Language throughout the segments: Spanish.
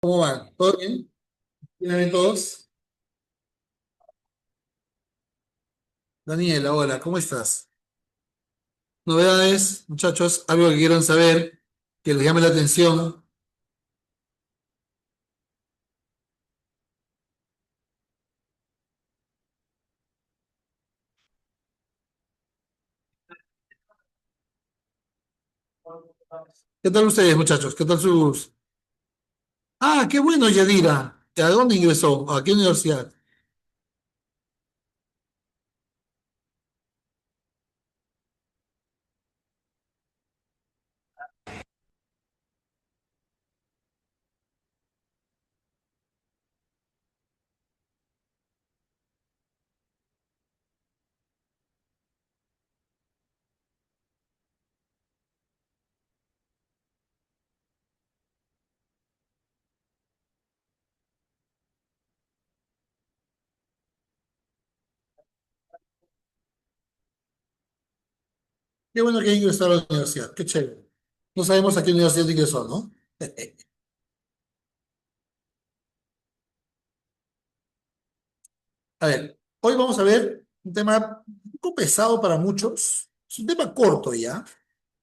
¿Cómo van? ¿Todo bien? ¿Bien todos? Daniela, hola, ¿cómo estás? Novedades, muchachos, algo que quieran saber, que les llame la atención. ¿Qué tal ustedes, muchachos? ¿Qué tal sus...? Ah, qué bueno, Yadira. ¿A dónde ingresó? ¿A qué universidad? Qué bueno que ingresó a la universidad, qué chévere. No sabemos a qué universidad ingresó, ¿no? A ver, hoy vamos a ver un tema un poco pesado para muchos. Es un tema corto ya,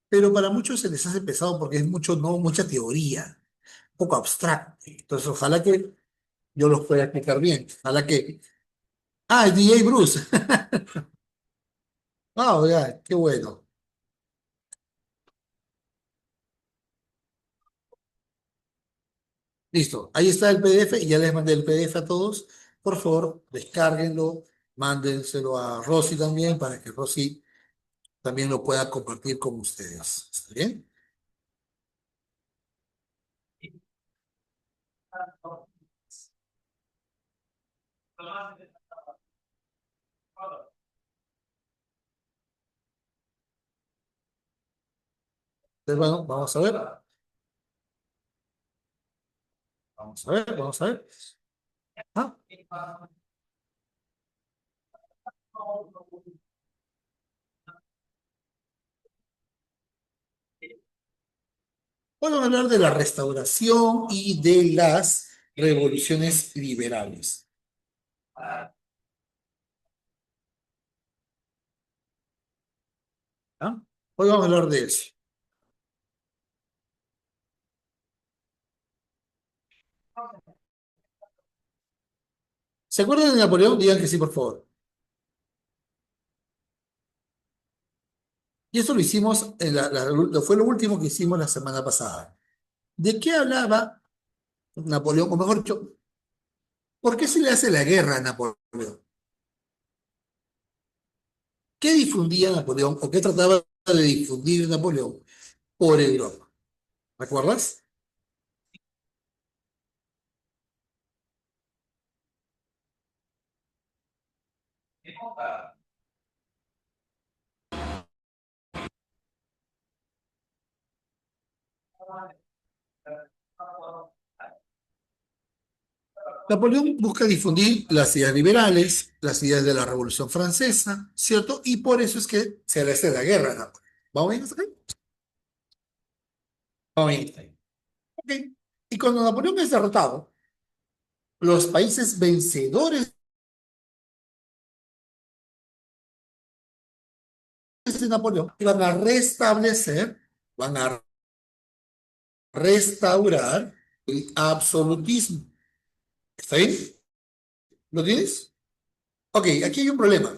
pero para muchos se les hace pesado porque es mucho, no, mucha teoría, un poco abstracto. Entonces, ojalá que yo los pueda explicar bien. Ojalá que. Ah, el DJ Bruce. Ah, ya, qué bueno. Listo. Ahí está el PDF y ya les mandé el PDF a todos. Por favor, descárguenlo, mándenselo a Rosy también para que Rosy también lo pueda compartir con ustedes. ¿Está bien? Entonces, bueno, vamos a ver. Vamos a ver, vamos a ver. Ah, Vamos a hablar de la restauración y de las revoluciones liberales. ¿Ah? Hoy vamos a hablar de eso. ¿Se acuerdan de Napoleón? Digan que sí, por favor. Y eso lo hicimos, fue lo último que hicimos la semana pasada. ¿De qué hablaba Napoleón? O mejor dicho, ¿por qué se le hace la guerra a Napoleón? ¿Qué difundía Napoleón o qué trataba de difundir Napoleón por Europa? ¿Recuerdas? Napoleón busca difundir las ideas liberales, las ideas de la Revolución Francesa, ¿cierto? Y por eso es que se le hace la guerra a Napoleón. ¿Vamos bien hasta ahí? Vamos bien hasta ahí. Ok. Y cuando Napoleón es derrotado, los países vencedores de Napoleón van a restablecer, van a restaurar el absolutismo. ¿Está bien? ¿Lo tienes? Ok, aquí hay un problema.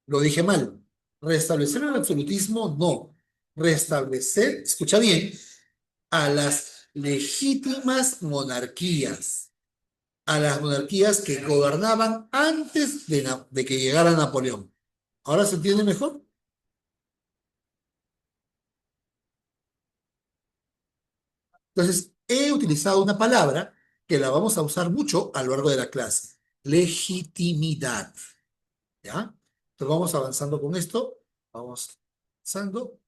Lo dije mal. Restablecer el absolutismo, no. Restablecer, escucha bien, a las legítimas monarquías, a las monarquías que gobernaban antes de que llegara Napoleón. ¿Ahora se entiende mejor? Entonces, he utilizado una palabra que la vamos a usar mucho a lo largo de la clase. Legitimidad. ¿Ya? Entonces vamos avanzando con esto. Vamos avanzando.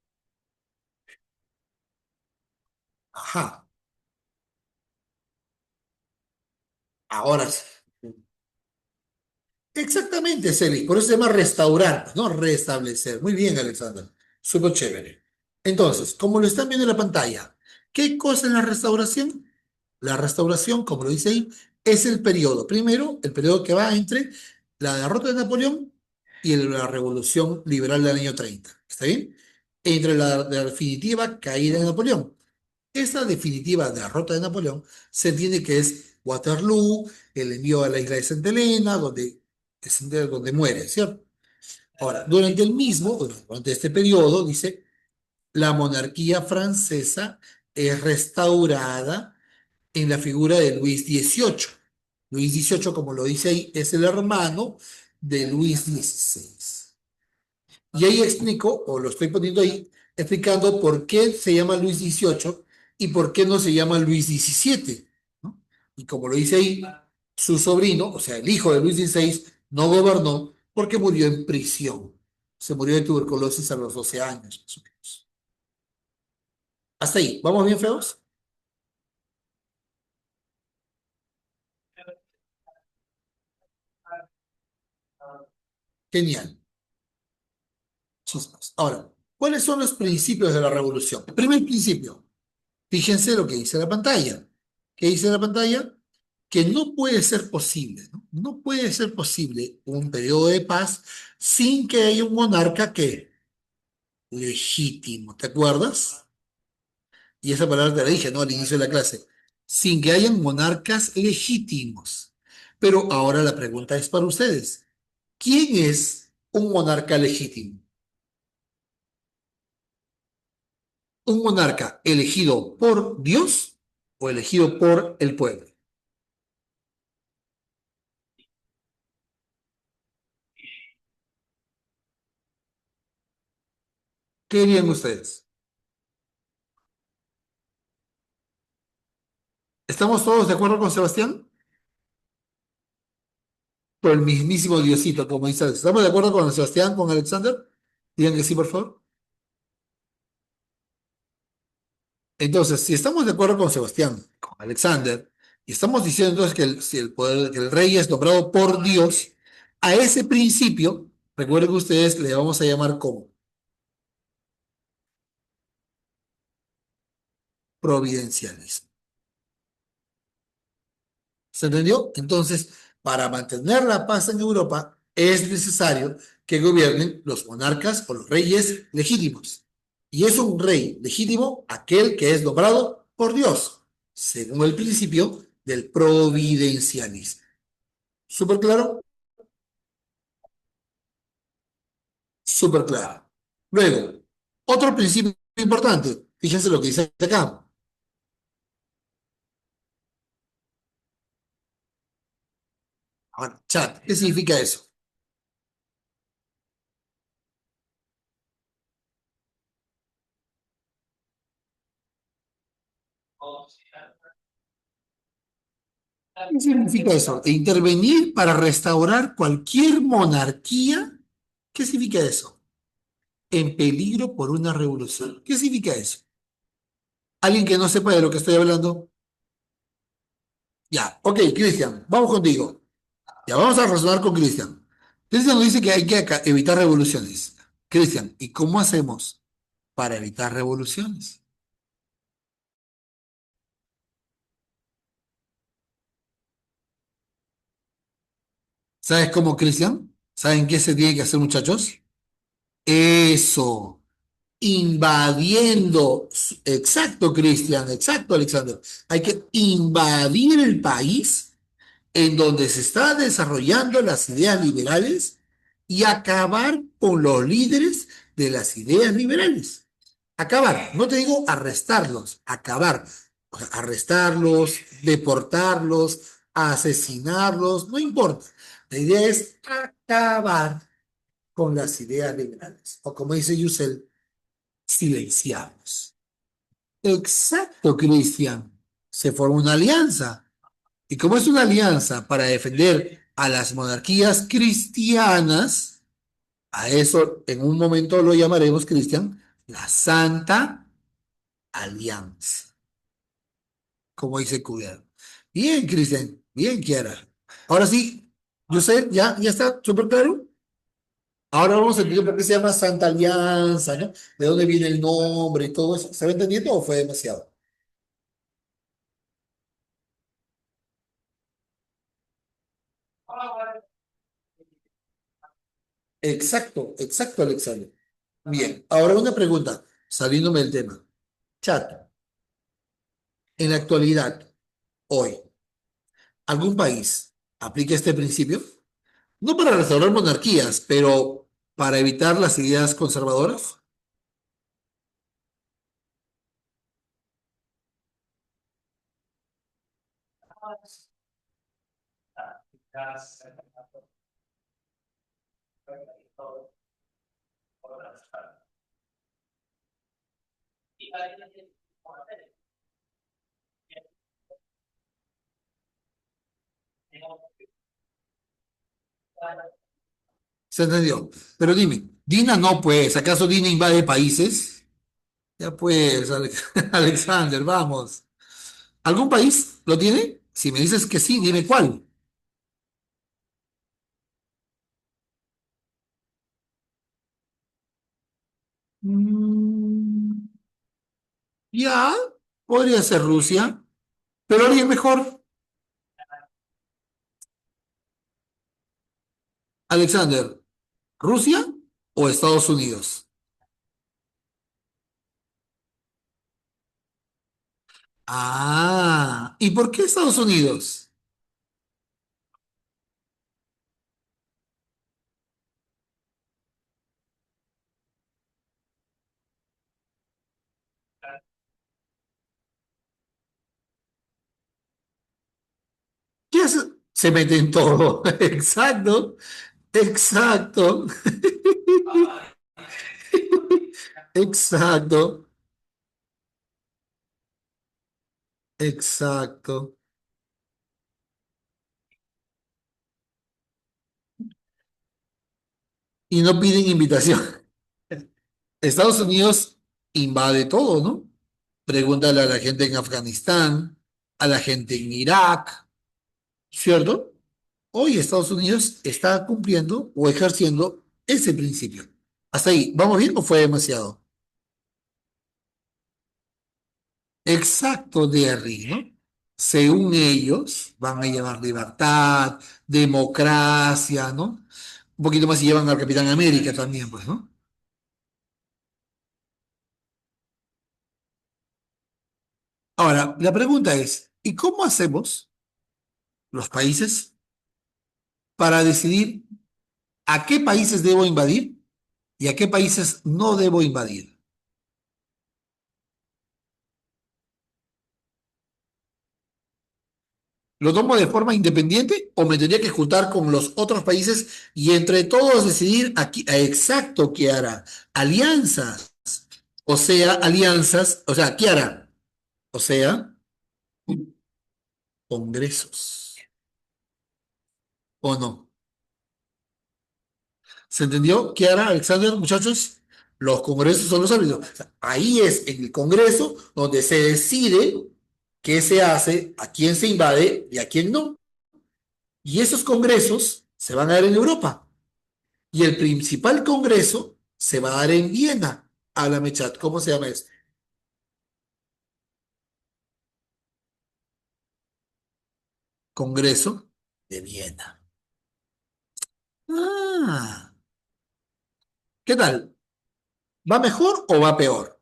Ajá. Ahora sí. Exactamente, Celis. Por eso se llama restaurar, no restablecer. Muy bien, Alexander. Súper chévere. Entonces, como lo están viendo en la pantalla, ¿qué cosa es la restauración? La restauración, como lo dice ahí, es el periodo. Primero, el periodo que va entre la derrota de Napoleón y la revolución liberal del año 30. ¿Está bien? Entre la definitiva caída de Napoleón. Esta definitiva derrota de Napoleón se entiende que es Waterloo, el envío a la isla de Santa Elena, donde muere, ¿cierto? Ahora, durante el mismo, durante este periodo, dice, la monarquía francesa es restaurada en la figura de Luis XVIII. Luis XVIII, como lo dice ahí, es el hermano de Luis XVI. Y ahí explico, o lo estoy poniendo ahí, explicando por qué se llama Luis XVIII y por qué no se llama Luis XVII, ¿no? Y como lo dice ahí, su sobrino, o sea, el hijo de Luis XVI, no gobernó porque murió en prisión. Se murió de tuberculosis a los 12 años, más o menos. Hasta ahí. ¿Vamos bien, feos? Genial. Chispas. Ahora, ¿cuáles son los principios de la revolución? Primer principio, fíjense lo que dice la pantalla. ¿Qué dice la pantalla? Que no puede ser posible, ¿no? No puede ser posible un periodo de paz sin que haya un monarca que legítimo, ¿te acuerdas? Y esa palabra te la dije, ¿no? Al inicio de la clase. Sin que hayan monarcas legítimos. Pero ahora la pregunta es para ustedes. ¿Quién es un monarca legítimo? ¿Un monarca elegido por Dios o elegido por el pueblo? ¿Qué dirían ustedes? ¿Estamos todos de acuerdo con Sebastián? Por el mismísimo Diosito, como dice. ¿Estamos de acuerdo con Sebastián, con Alexander? Digan que sí, por favor. Entonces, si estamos de acuerdo con Sebastián, con Alexander, y estamos diciendo entonces que si el poder, que el rey es nombrado por Dios, a ese principio, recuerden que ustedes le vamos a llamar como providencialismo. ¿Se entendió? Entonces, para mantener la paz en Europa, es necesario que gobiernen los monarcas o los reyes legítimos. Y es un rey legítimo aquel que es nombrado por Dios, según el principio del providencialismo. ¿Súper claro? Súper claro. Luego, otro principio importante. Fíjense lo que dice acá. Ahora, chat, ¿qué significa eso? ¿Qué significa eso? Intervenir para restaurar cualquier monarquía. ¿Qué significa eso? En peligro por una revolución. ¿Qué significa eso? ¿Alguien que no sepa de lo que estoy hablando? Ya, ok, Cristian, vamos contigo. Ya, vamos a razonar con Cristian. Cristian nos dice que hay que evitar revoluciones. Cristian, ¿y cómo hacemos para evitar revoluciones? ¿Sabes cómo, Cristian? ¿Saben qué se tiene que hacer, muchachos? Eso, invadiendo. Exacto, Cristian, exacto, Alexander. Hay que invadir el país en donde se están desarrollando las ideas liberales y acabar con los líderes de las ideas liberales. Acabar, no te digo arrestarlos, acabar. O sea, arrestarlos, deportarlos, asesinarlos, no importa. La idea es acabar con las ideas liberales. O como dice Yusel, silenciarlos. Exacto, Cristian. Se forma una alianza. Y como es una alianza para defender a las monarquías cristianas, a eso en un momento lo llamaremos, Cristian, la Santa Alianza, como dice Cudero. Bien, Cristian, bien, Kiara. Ahora sí, yo sé, ya está súper claro. Ahora vamos a entender por qué se llama Santa Alianza, ¿no? De dónde viene el nombre y todo eso. ¿Se va entendiendo o fue demasiado? Exacto, exacto, Alexander. Bien, ahora una pregunta, saliéndome del tema. Chat, en la actualidad, hoy, ¿algún país aplica este principio? No para restaurar monarquías, pero para evitar las ideas conservadoras. ¿Se entendió? Pero dime, Dina no, pues, ¿acaso Dina invade países? Ya pues, Alexander, vamos. ¿Algún país lo tiene? Si me dices que sí, dime cuál. Mm, ya, podría ser Rusia, pero alguien mejor. Alexander, ¿Rusia o Estados Unidos? Ah, ¿y por qué Estados Unidos? ¿Qué hace? Se mete en todo. Exacto, exacto, exacto, exacto. Y no piden invitación. Estados Unidos invade todo, ¿no? Pregúntale a la gente en Afganistán, a la gente en Irak, ¿cierto? Hoy Estados Unidos está cumpliendo o ejerciendo ese principio. Hasta ahí, ¿vamos bien o fue demasiado? Exacto, Derry, ¿no? Según ellos, van a llevar libertad, democracia, ¿no? Un poquito más si llevan al Capitán América también, pues, ¿no? Ahora, la pregunta es, ¿y cómo hacemos los países para decidir a qué países debo invadir y a qué países no debo invadir? ¿Lo tomo de forma independiente o me tendría que juntar con los otros países y entre todos decidir aquí, exacto qué hará? Alianzas, o sea, alianzas, o sea, ¿qué hará? O sea, congresos, ¿o no? ¿Se entendió? ¿Qué hará Alexander, muchachos? Los congresos son los árbitros. O sea, ahí es en el congreso donde se decide qué se hace, a quién se invade y a quién no. Y esos congresos se van a dar en Europa. Y el principal congreso se va a dar en Viena. Háblame, chat, ¿cómo se llama eso? Congreso de Viena. Ah, ¿qué tal? ¿Va mejor o va peor?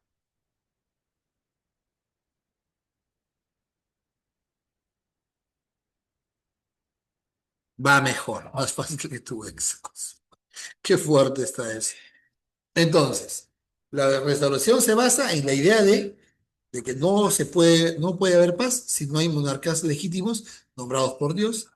Va mejor, más fácil que tu ex. Qué fuerte está eso. Entonces, la restauración se basa en la idea de que no puede haber paz si no hay monarcas legítimos nombrados por Dios,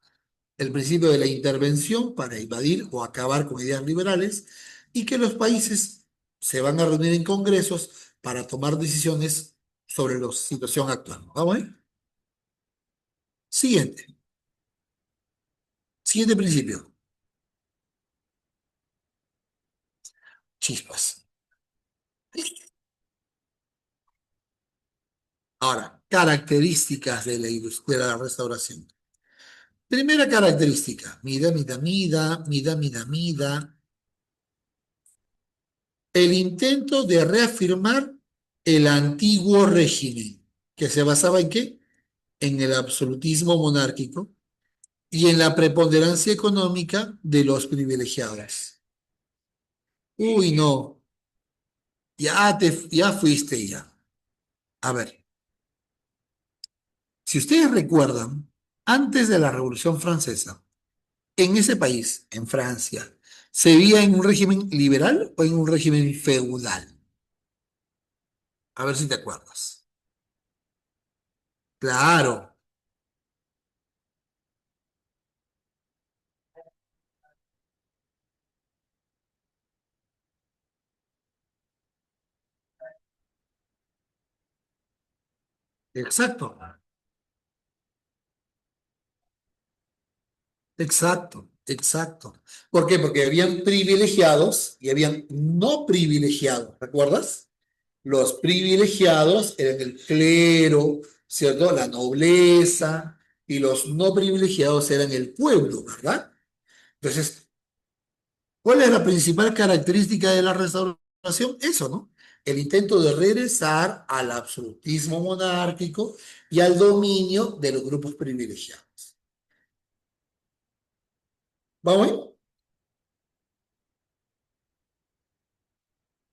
el principio de la intervención para invadir o acabar con ideas liberales y que los países se van a reunir en congresos para tomar decisiones sobre la situación actual. ¿Vamos a ver? Siguiente, siguiente principio, chispas. Ahora, características de de la restauración. Primera característica, mida. El intento de reafirmar el antiguo régimen, que se basaba en qué? En el absolutismo monárquico y en la preponderancia económica de los privilegiados. Uy, no, ya fuiste ya. A ver, si ustedes recuerdan, antes de la Revolución Francesa, en ese país, en Francia, ¿se vivía en un régimen liberal o en un régimen feudal? A ver si te acuerdas. Claro, exacto, exacto. ¿Por qué? Porque habían privilegiados y habían no privilegiados, ¿recuerdas? Los privilegiados eran el clero, ¿cierto? La nobleza, y los no privilegiados eran el pueblo, ¿verdad? Entonces, ¿cuál es la principal característica de la restauración? Eso, ¿no? El intento de regresar al absolutismo monárquico y al dominio de los grupos privilegiados. ¿Vamos bien?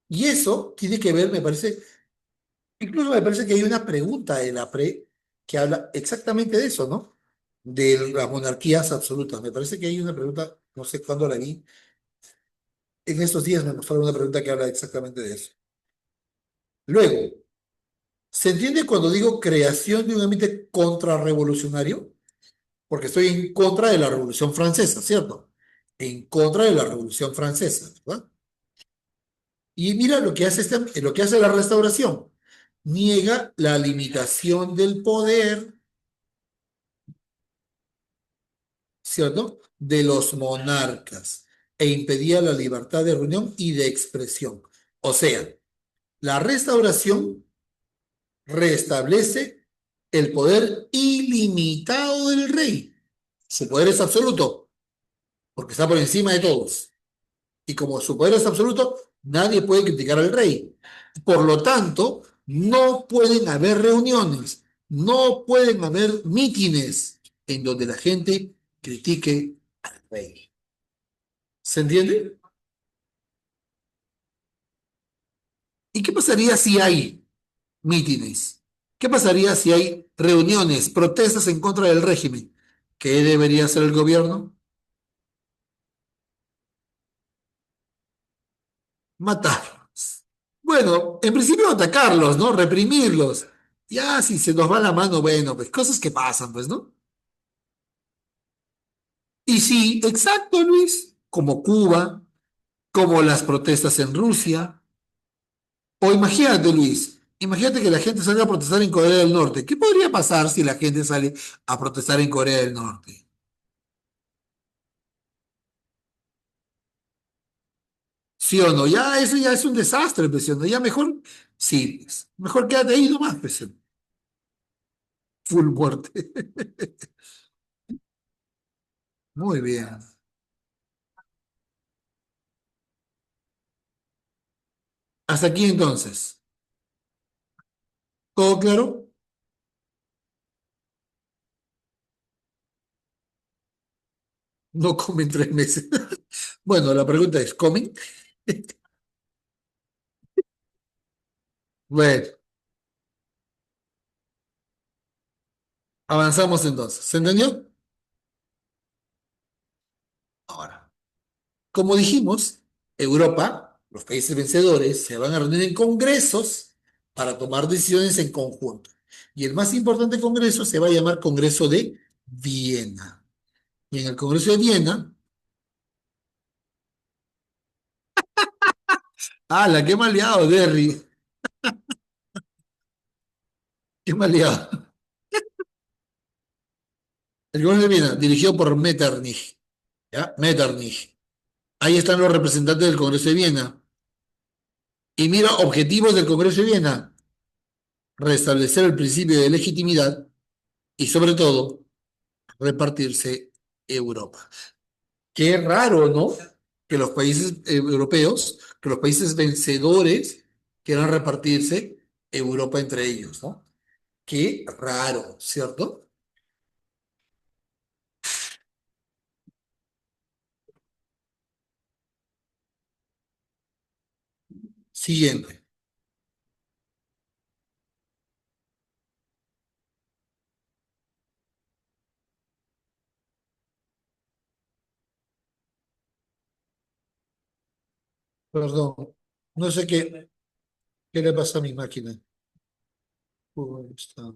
Y eso tiene que ver, me parece, incluso me parece que hay una pregunta de la PRE que habla exactamente de eso, ¿no? De las monarquías absolutas. Me parece que hay una pregunta, no sé cuándo la vi, en estos días me mostraron una pregunta que habla exactamente de eso. Luego, ¿se entiende cuando digo creación de un ambiente contrarrevolucionario? Porque estoy en contra de la Revolución Francesa, ¿cierto? En contra de la Revolución Francesa, ¿verdad? Y mira lo que hace, lo que hace la restauración. Niega la limitación del poder, ¿cierto? De los monarcas e impedía la libertad de reunión y de expresión. O sea, la restauración restablece el poder ilimitado del rey. Su poder es absoluto, porque está por encima de todos. Y como su poder es absoluto, nadie puede criticar al rey. Por lo tanto, no pueden haber reuniones, no pueden haber mítines en donde la gente critique al rey. ¿Se entiende? ¿Y qué pasaría si hay mítines? ¿Qué pasaría si hay reuniones, protestas en contra del régimen? ¿Qué debería hacer el gobierno? Matarlos. Bueno, en principio atacarlos, ¿no? Reprimirlos. Ya, si se nos va la mano, bueno, pues cosas que pasan, pues, ¿no? Y sí, exacto, Luis, como Cuba, como las protestas en Rusia, o imagínate, Luis, imagínate que la gente salga a protestar en Corea del Norte. ¿Qué podría pasar si la gente sale a protestar en Corea del Norte? ¿Sí o no? Ya, eso ya es un desastre, pues, ¿sí o no? Ya mejor, sí, pues, mejor quédate ahí nomás, pues, full muerte. Muy bien. Hasta aquí entonces. ¿Todo claro? No comen 3 meses. Bueno, la pregunta es, ¿comen? Bueno, avanzamos entonces. ¿Se entendió? Ahora, como dijimos, Europa, los países vencedores, se van a reunir en congresos para tomar decisiones en conjunto. Y el más importante congreso se va a llamar Congreso de Viena. Y en el Congreso de Viena, ¡la qué mal liado, Derry! ¡Qué mal liado! El Congreso de Viena, dirigido por Metternich. ¿Ya? Metternich. Ahí están los representantes del Congreso de Viena. Y mira, objetivos del Congreso de Viena: restablecer el principio de legitimidad y, sobre todo, repartirse Europa. Qué raro, ¿no? Que los países europeos, que los países vencedores quieran repartirse Europa entre ellos, ¿no? Qué raro, ¿cierto? Siguiente. Perdón. No sé qué le pasa a mi máquina. Está.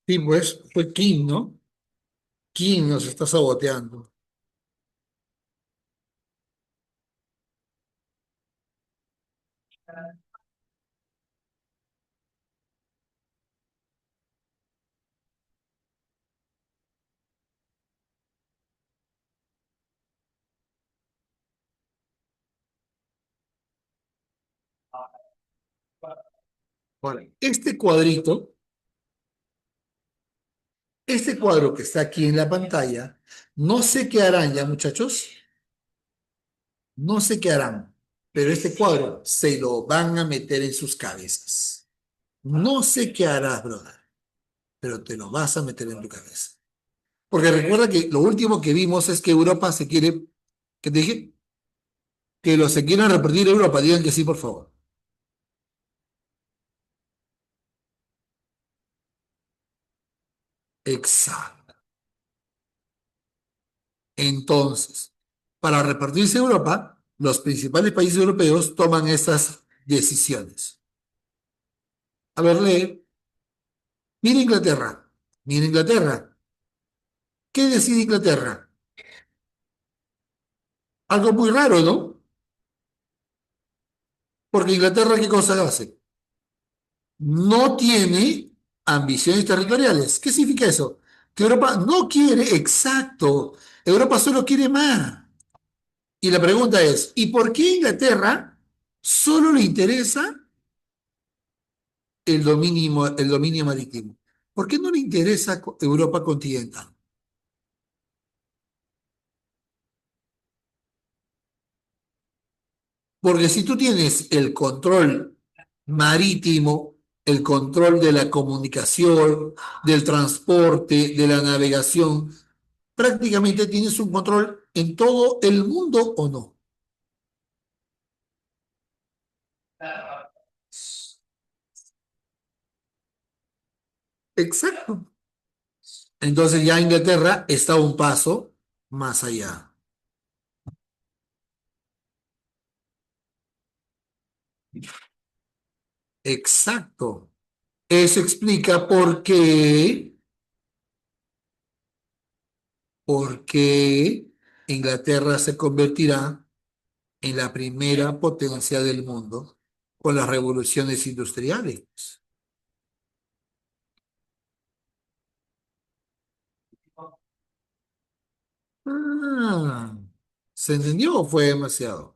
Sí, pues fue Kim, ¿no? Kim nos está saboteando. Ahora, este cuadro que está aquí en la pantalla, no sé qué harán ya, muchachos, no sé qué harán, pero este cuadro se lo van a meter en sus cabezas. No sé qué harás, brother, pero te lo vas a meter en tu cabeza. Porque recuerda que lo último que vimos es que Europa se quiere, ¿qué te dije? Que los se quieran repartir Europa, digan que sí, por favor. Exacto. Entonces, para repartirse Europa, los principales países europeos toman estas decisiones. A ver, lee. Mira Inglaterra. Mira Inglaterra. ¿Qué decide Inglaterra? Algo muy raro, ¿no? Porque Inglaterra, ¿qué cosa hace? No tiene ambiciones territoriales. ¿Qué significa eso? Que Europa no quiere, exacto. Europa solo quiere más. Y la pregunta es, ¿y por qué Inglaterra solo le interesa el dominio marítimo? ¿Por qué no le interesa Europa continental? Porque si tú tienes el control marítimo, el control de la comunicación, del transporte, de la navegación, prácticamente tienes un control en todo el mundo o no. Exacto. Entonces ya Inglaterra está un paso más allá. Exacto. Eso explica por qué Inglaterra se convertirá en la primera potencia del mundo con las revoluciones industriales. Ah, ¿se entendió o fue demasiado?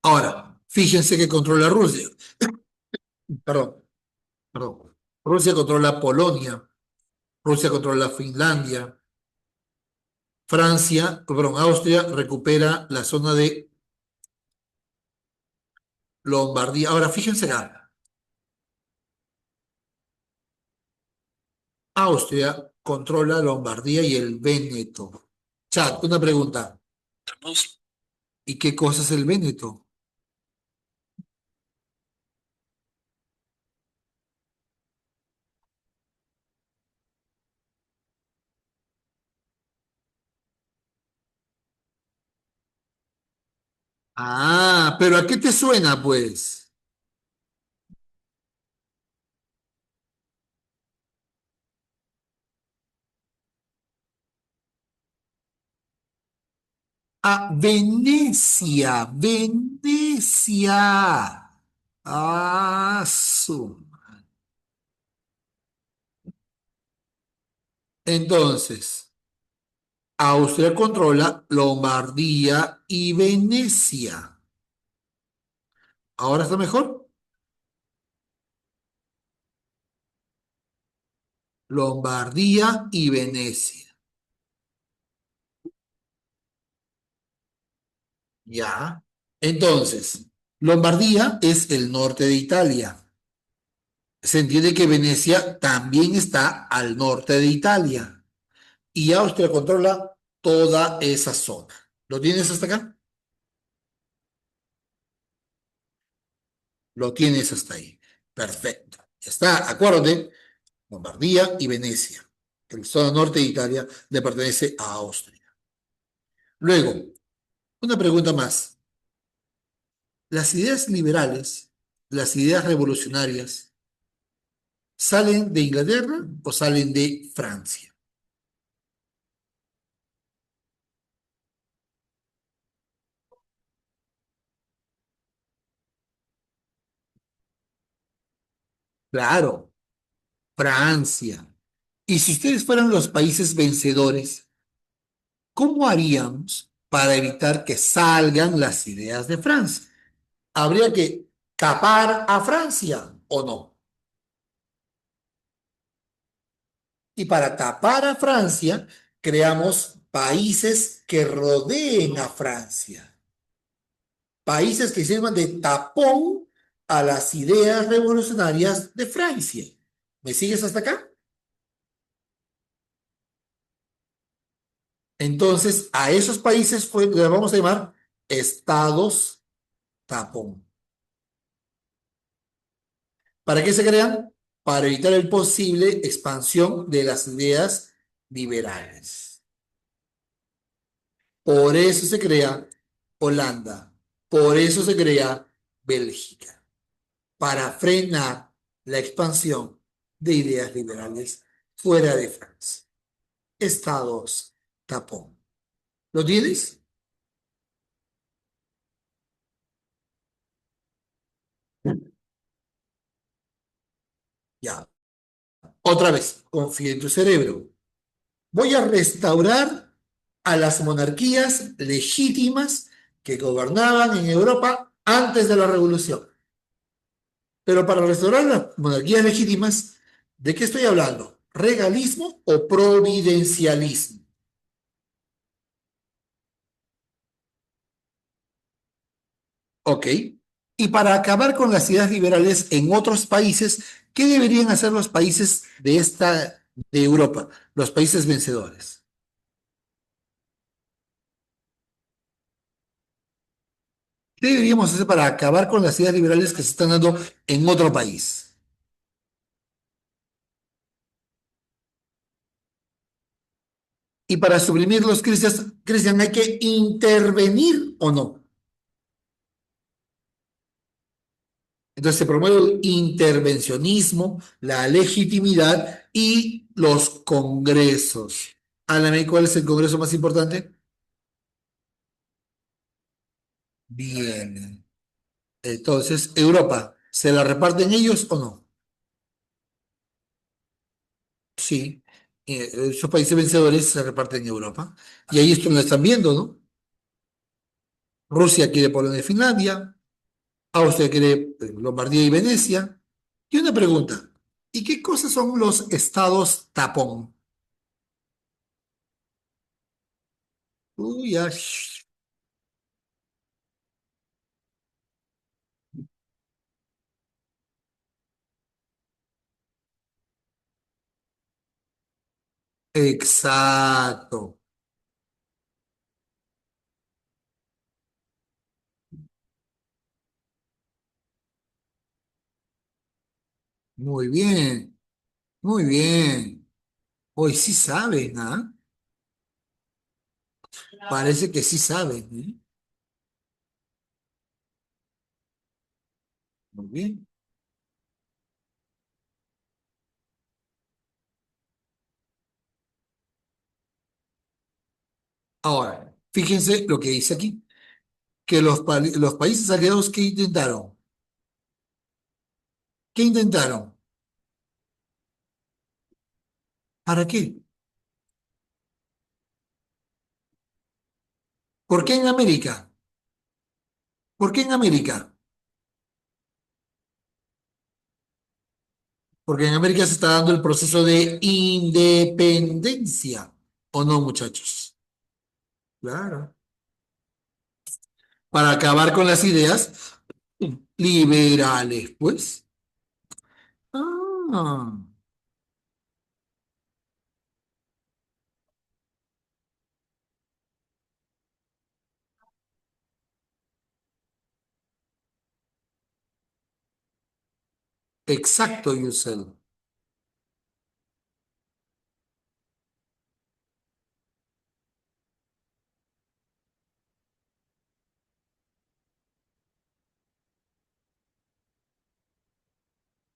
Ahora, fíjense que controla Rusia. Perdón, perdón. Rusia controla Polonia, Rusia controla Finlandia, Francia, perdón, Austria recupera la zona de Lombardía. Ahora, fíjense acá. Austria controla Lombardía y el Véneto. Chat, una pregunta. ¿Y qué cosa es el Véneto? Ah, pero ¿a qué te suena, pues? A Venecia, Venecia. Ah, Entonces, Austria controla Lombardía y Venecia. ¿Ahora está mejor? Lombardía y Venecia. Ya. Entonces, Lombardía es el norte de Italia. Se entiende que Venecia también está al norte de Italia y Austria controla toda esa zona. ¿Lo tienes hasta acá? Lo tienes hasta ahí. Perfecto. Ya está, acuérdate, Lombardía y Venecia. El zona norte de Italia le pertenece a Austria. Luego, una pregunta más. ¿Las ideas liberales, las ideas revolucionarias, salen de Inglaterra o salen de Francia? Claro, Francia. Y si ustedes fueran los países vencedores, ¿cómo haríamos para evitar que salgan las ideas de Francia? ¿Habría que tapar a Francia o no? Y para tapar a Francia, creamos países que rodeen a Francia. Países que sirvan de tapón a las ideas revolucionarias de Francia. ¿Me sigues hasta acá? Entonces, a esos países le vamos a llamar estados tapón. ¿Para qué se crean? Para evitar el posible expansión de las ideas liberales. Por eso se crea Holanda. Por eso se crea Bélgica. Para frenar la expansión de ideas liberales fuera de Francia. Estados tapón. ¿Lo tienes? Ya. Otra vez, confía en tu cerebro. Voy a restaurar a las monarquías legítimas que gobernaban en Europa antes de la Revolución. Pero para restaurar las monarquías legítimas, ¿de qué estoy hablando? ¿Regalismo o providencialismo? Ok. Y para acabar con las ideas liberales en otros países, ¿qué deberían hacer los países de Europa, los países vencedores? ¿Qué deberíamos hacer para acabar con las ideas liberales que se están dando en otro país? Y para suprimir los cristianos hay que intervenir o no. Entonces se promueve el intervencionismo, la legitimidad y los congresos. Álame, ¿cuál es el congreso más importante? Bien. Entonces, Europa, ¿se la reparten ellos o no? Sí. Esos países vencedores se reparten en Europa. Y ahí esto lo están viendo, ¿no? Rusia quiere Polonia y Finlandia, Austria quiere Lombardía y Venecia. Y una pregunta, ¿y qué cosas son los estados tapón? Uy, ya, exacto. Muy bien, muy bien. Hoy sí saben, ¿ah? Parece que sí saben, ¿eh? Muy bien. Ahora, fíjense lo que dice aquí, que los países aliados que intentaron, ¿qué intentaron? ¿Para qué? ¿Por qué en América? ¿Por qué en América? Porque en América se está dando el proceso de independencia, ¿o no, muchachos? Claro. Para acabar con las ideas liberales, pues. Ah, exacto, Yusel.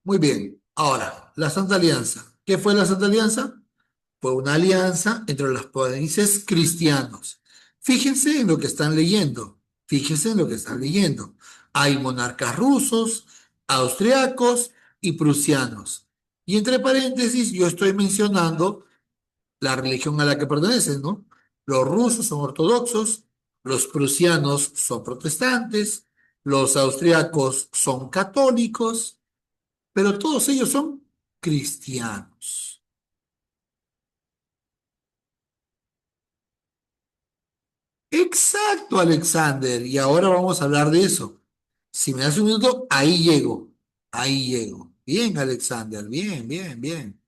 Muy bien. Ahora, la Santa Alianza. ¿Qué fue la Santa Alianza? Fue una alianza entre los países cristianos. Fíjense en lo que están leyendo. Fíjense en lo que están leyendo. Hay monarcas rusos, austriacos y prusianos. Y entre paréntesis, yo estoy mencionando la religión a la que pertenecen, ¿no? Los rusos son ortodoxos, los prusianos son protestantes, los austriacos son católicos, pero todos ellos son cristianos. Exacto, Alexander. Y ahora vamos a hablar de eso. Si me das un minuto, ahí llego. Ahí llego. Bien, Alexander. Bien, bien, bien.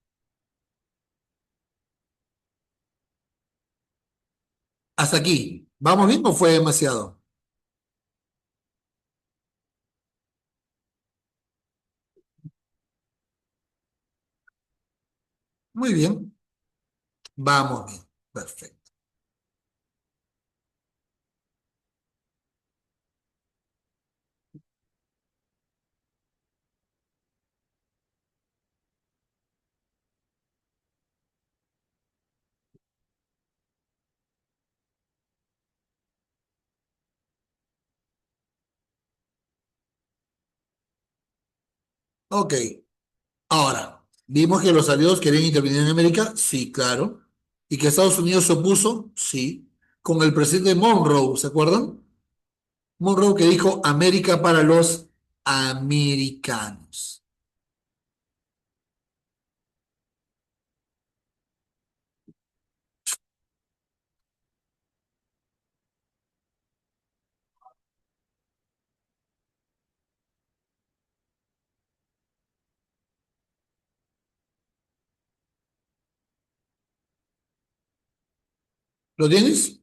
Hasta aquí. ¿Vamos bien o fue demasiado? Muy bien. Vamos bien. Perfecto. Ok. Ahora, vimos que los aliados querían intervenir en América. Sí, claro. Y que Estados Unidos se opuso. Sí. Con el presidente Monroe, ¿se acuerdan? Monroe que dijo América para los americanos. ¿Lo tienes?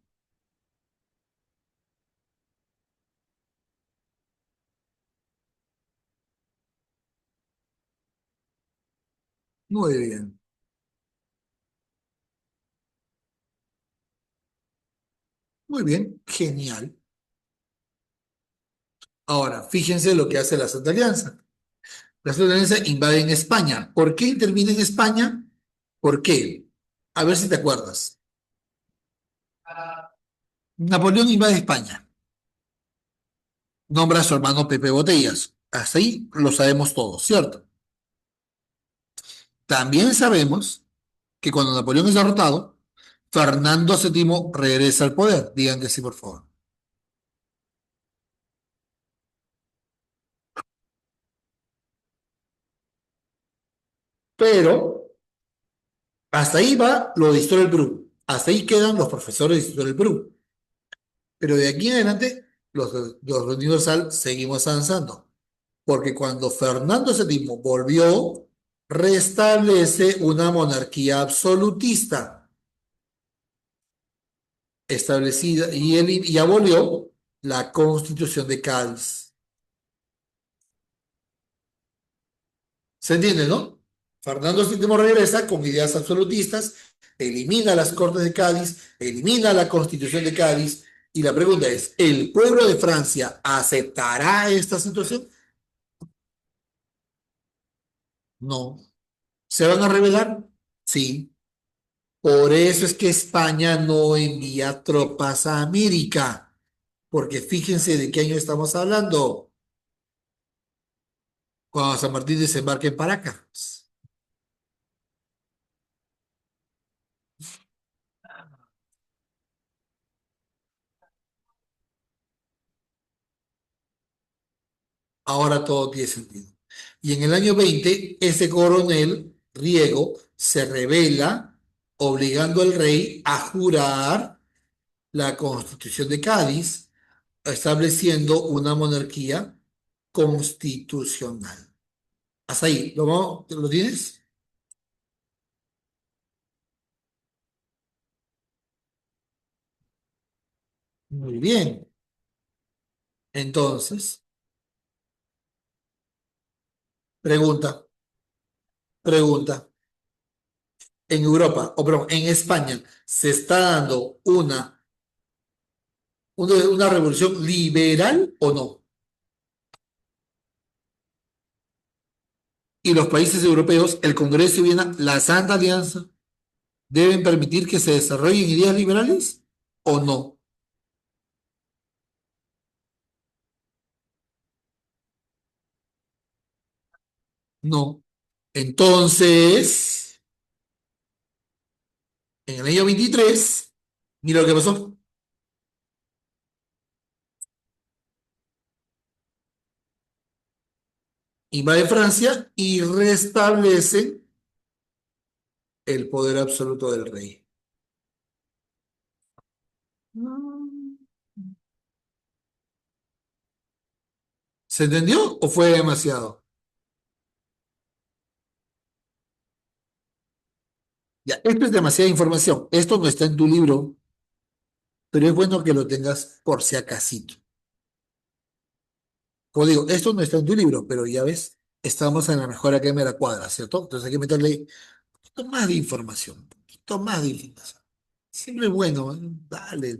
Muy bien. Muy bien. Genial. Ahora, fíjense lo que hace la Santa Alianza. La Santa Alianza invade en España. ¿Por qué interviene en España? ¿Por qué? A ver si te acuerdas. Napoleón invade España. Nombra a su hermano Pepe Botellas. Hasta ahí lo sabemos todos, ¿cierto? También sabemos que cuando Napoleón es derrotado, Fernando VII regresa al poder. Digan que sí, por favor. Pero hasta ahí va lo de Historia del Perú. Hasta ahí quedan los profesores de Historia del Perú. Pero de aquí en adelante, los de Universal seguimos avanzando. Porque cuando Fernando VII volvió, restablece una monarquía absolutista establecida y, él, y abolió la Constitución de Cádiz. ¿Se entiende, no? Fernando VII regresa con ideas absolutistas, elimina las Cortes de Cádiz, elimina la Constitución de Cádiz, y la pregunta es, ¿el pueblo de Francia aceptará esta situación? No. ¿Se van a rebelar? Sí. Por eso es que España no envía tropas a América, porque fíjense de qué año estamos hablando, cuando San Martín desembarca en Paracas. Ahora todo tiene sentido. Y en el año 20, ese coronel Riego se rebela, obligando al rey a jurar la Constitución de Cádiz, estableciendo una monarquía constitucional. Hasta ahí, ¿lo tienes? Muy bien. Entonces, pregunta, pregunta. En Europa, o perdón, en España, ¿se está dando una revolución liberal o no? Y los países europeos, el Congreso y Viena, la Santa Alianza, ¿deben permitir que se desarrollen ideas liberales o no? No. Entonces, en el año 23, mira lo que pasó. Invade Francia y restablece el poder absoluto del rey. Mm. ¿Se entendió o fue demasiado? Ya, esto es demasiada información. Esto no está en tu libro, pero es bueno que lo tengas por si acasito. Como digo, esto no está en tu libro, pero ya ves, estamos en la mejor academia de la cuadra, ¿cierto? Entonces hay que meterle un poquito más de información, un poquito más de información. Siempre es bueno, ¿eh? Dale.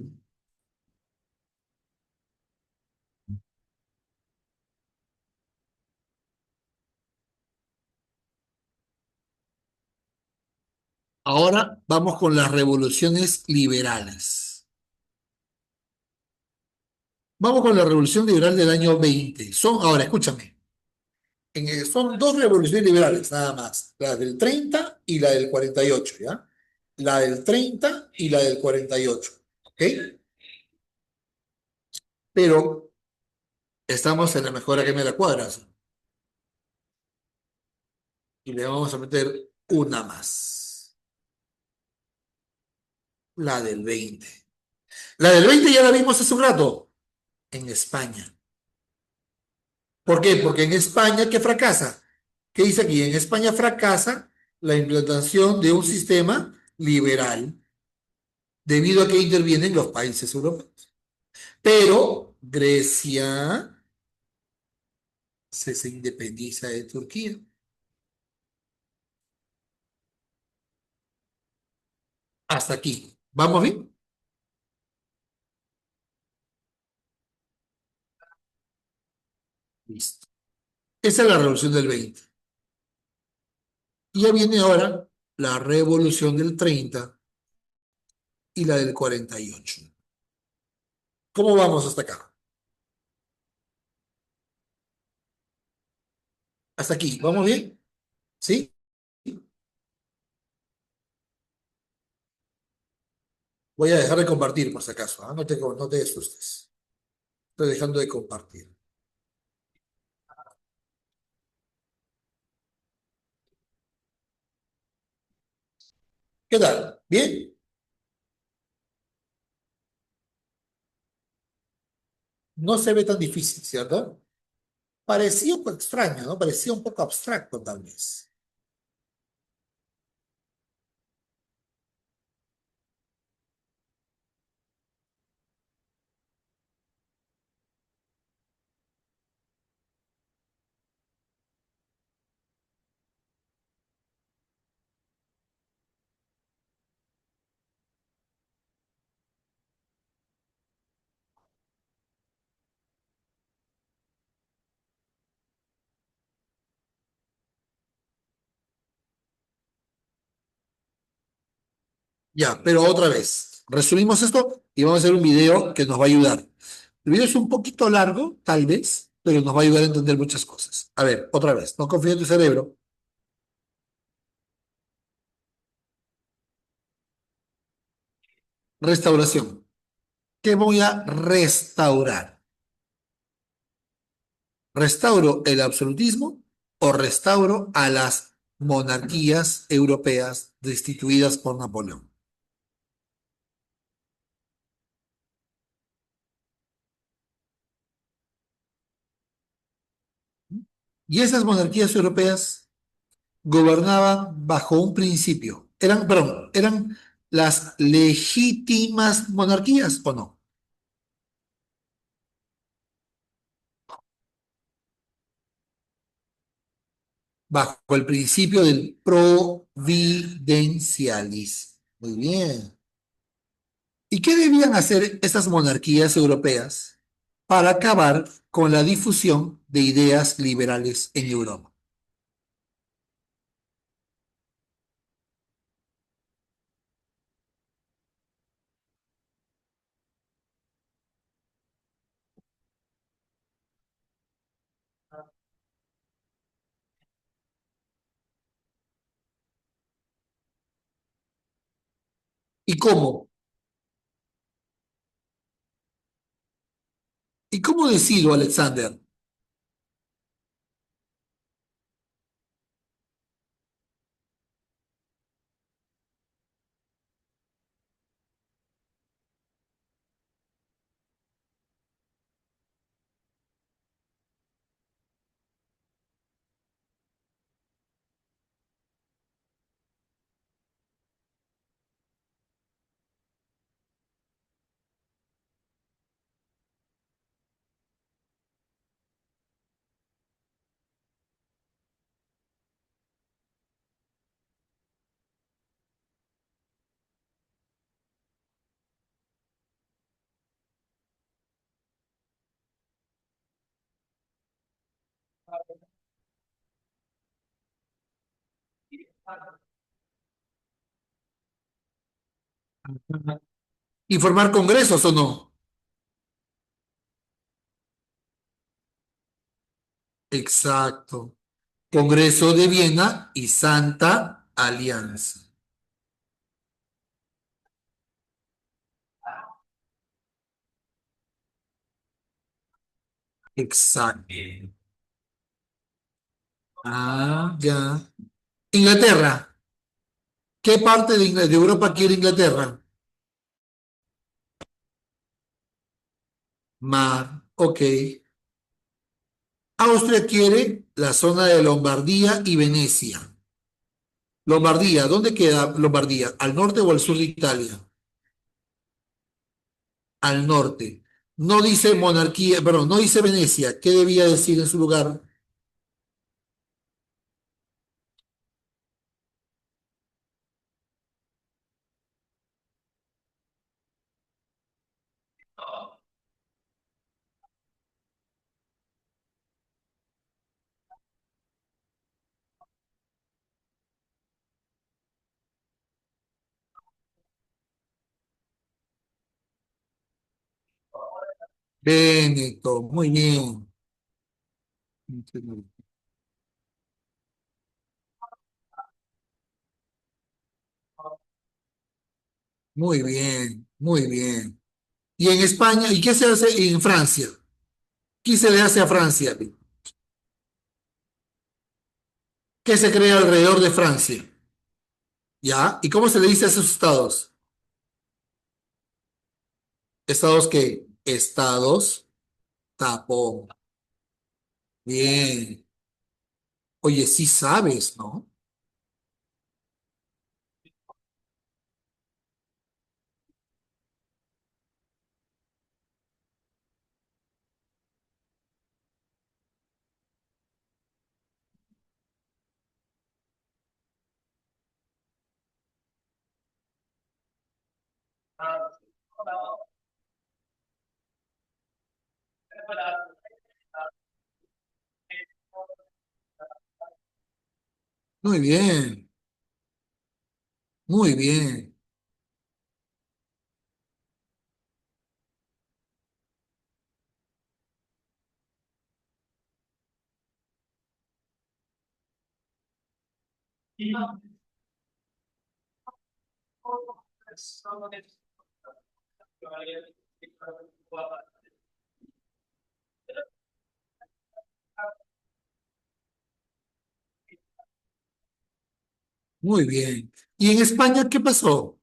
Ahora vamos con las revoluciones liberales. Vamos con la revolución liberal del año 20. Ahora, escúchame, son dos revoluciones liberales, nada más. La del 30 y la del 48, ¿ya? La del 30 y la del 48, ¿ok? Pero estamos en la mejor academia de la cuadra y le vamos a meter una más, la del 20. La del 20 ya la vimos hace un rato, en España. ¿Por qué? Porque en España, ¿qué fracasa? ¿Qué dice aquí? En España fracasa la implantación de un sistema liberal debido a que intervienen los países europeos. Pero Grecia se independiza de Turquía. Hasta aquí. ¿Vamos bien? Listo. Esa es la revolución del 20. Y ya viene ahora la revolución del 30 y la del 48. ¿Cómo vamos hasta acá? Hasta aquí. ¿Vamos bien? ¿Sí? Voy a dejar de compartir por si acaso. ¿Ah? No te asustes. Estoy dejando de compartir. ¿Qué tal? ¿Bien? No se ve tan difícil, ¿cierto? Parecía un poco extraño, ¿no? Parecía un poco abstracto, tal vez. Ya, pero otra vez, resumimos esto y vamos a hacer un video que nos va a ayudar. El video es un poquito largo, tal vez, pero nos va a ayudar a entender muchas cosas. A ver, otra vez, no confío en tu cerebro. Restauración. ¿Qué voy a restaurar? ¿Restauro el absolutismo o restauro a las monarquías europeas destituidas por Napoleón? Y esas monarquías europeas gobernaban bajo un principio. Eran las legítimas monarquías o no, bajo el principio del providencialismo. Muy bien. ¿Y qué debían hacer estas monarquías europeas para acabar con la difusión de ideas liberales en Europa? ¿Y cómo? ¿Y cómo decido, Alexander? ¿Y formar congresos o no? Exacto. Congreso de Viena y Santa Alianza. Exacto. Ah, ya. Inglaterra. ¿Qué parte de Europa quiere Inglaterra? Mar. Ok. Austria quiere la zona de Lombardía y Venecia. Lombardía, ¿dónde queda Lombardía? ¿Al norte o al sur de Italia? Al norte. No dice monarquía, perdón, no dice Venecia. ¿Qué debía decir en su lugar? Véneto, muy bien. Muy bien, muy bien. ¿Y en España? ¿Y qué se hace en Francia? ¿Qué se le hace a Francia? ¿Qué se crea alrededor de Francia? ¿Ya? ¿Y cómo se le dice a esos estados? ¿Estados qué? Estados tapón. Bien. Oye, sí sabes, ¿no? Muy bien, muy bien. Muy bien. ¿Y en España qué pasó?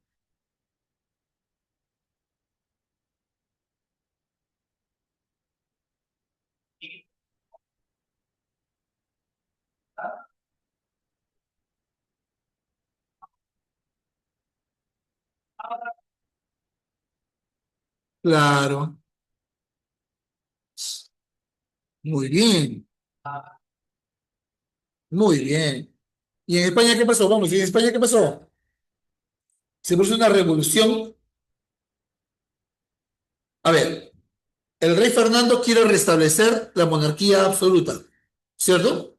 Claro, muy bien, muy bien. ¿Y en España qué pasó? Vamos, ¿y en España qué pasó? Se produjo una revolución. A ver, el rey Fernando quiere restablecer la monarquía absoluta, ¿cierto?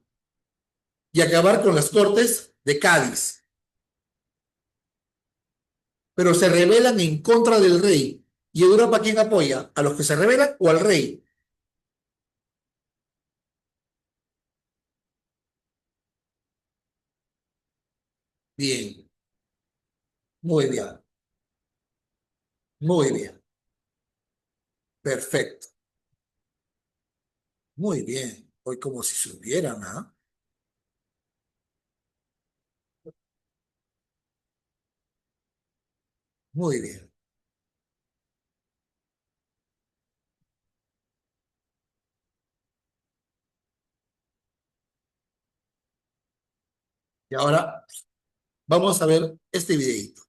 Y acabar con las cortes de Cádiz. Pero se rebelan en contra del rey. ¿Y Europa quién apoya? ¿A los que se rebelan o al rey? Bien, muy bien, muy bien, perfecto, muy bien. Hoy como si supieran, ¿ah? Muy bien. Y ahora vamos a ver este videito.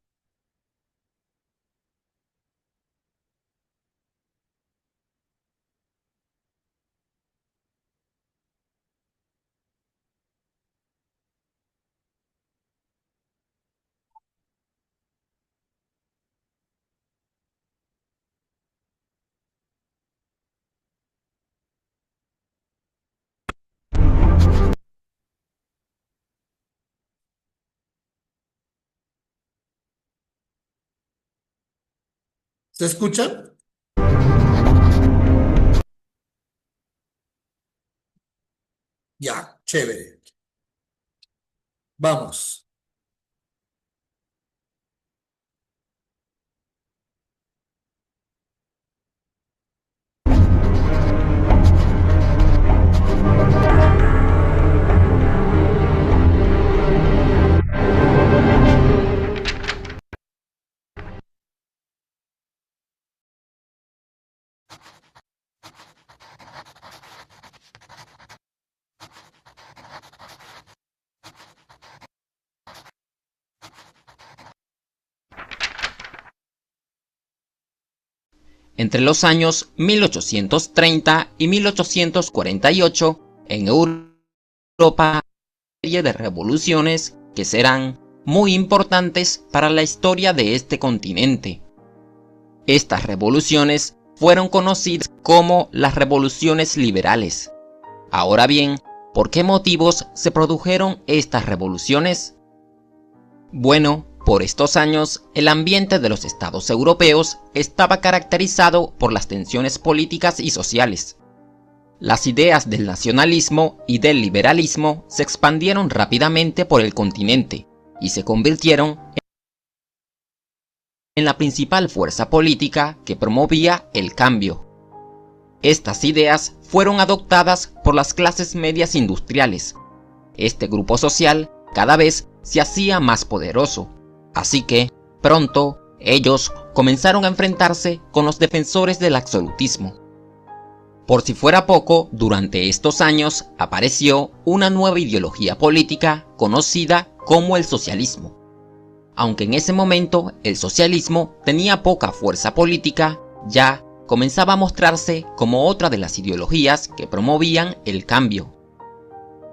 ¿Se escucha? Ya, chévere. Vamos. Entre los años 1830 y 1848, en Europa, serie de revoluciones que serán muy importantes para la historia de este continente. Estas revoluciones fueron conocidas como las revoluciones liberales. Ahora bien, ¿por qué motivos se produjeron estas revoluciones? Bueno, por estos años, el ambiente de los estados europeos estaba caracterizado por las tensiones políticas y sociales. Las ideas del nacionalismo y del liberalismo se expandieron rápidamente por el continente y se convirtieron en la principal fuerza política que promovía el cambio. Estas ideas fueron adoptadas por las clases medias industriales. Este grupo social cada vez se hacía más poderoso, así que, pronto, ellos comenzaron a enfrentarse con los defensores del absolutismo. Por si fuera poco, durante estos años apareció una nueva ideología política conocida como el socialismo. Aunque en ese momento el socialismo tenía poca fuerza política, ya comenzaba a mostrarse como otra de las ideologías que promovían el cambio.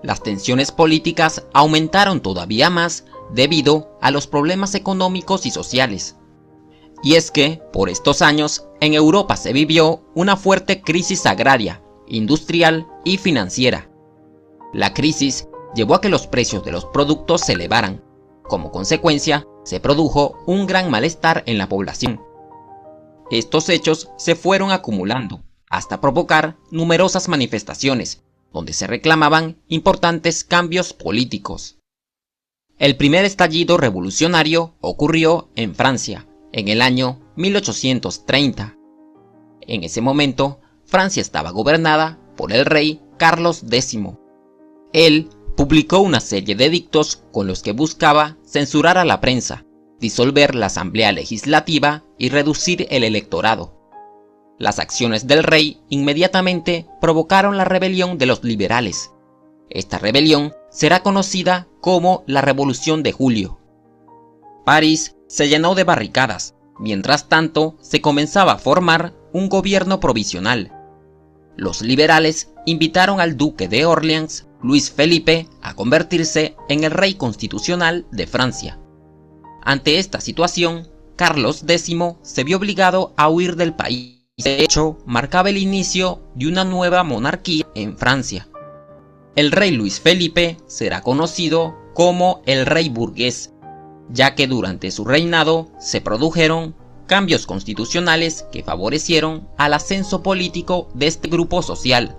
Las tensiones políticas aumentaron todavía más debido a los problemas económicos y sociales. Y es que, por estos años, en Europa se vivió una fuerte crisis agraria, industrial y financiera. La crisis llevó a que los precios de los productos se elevaran. Como consecuencia, se produjo un gran malestar en la población. Estos hechos se fueron acumulando hasta provocar numerosas manifestaciones, donde se reclamaban importantes cambios políticos. El primer estallido revolucionario ocurrió en Francia, en el año 1830. En ese momento, Francia estaba gobernada por el rey Carlos X. Él publicó una serie de edictos con los que buscaba censurar a la prensa, disolver la asamblea legislativa y reducir el electorado. Las acciones del rey inmediatamente provocaron la rebelión de los liberales. Esta rebelión será conocida como la Revolución de Julio. París se llenó de barricadas. Mientras tanto, se comenzaba a formar un gobierno provisional. Los liberales invitaron al duque de Orleans, Luis Felipe, a convertirse en el rey constitucional de Francia. Ante esta situación, Carlos X se vio obligado a huir del país. De hecho, marcaba el inicio de una nueva monarquía en Francia. El rey Luis Felipe será conocido como el rey burgués, ya que durante su reinado se produjeron cambios constitucionales que favorecieron al ascenso político de este grupo social.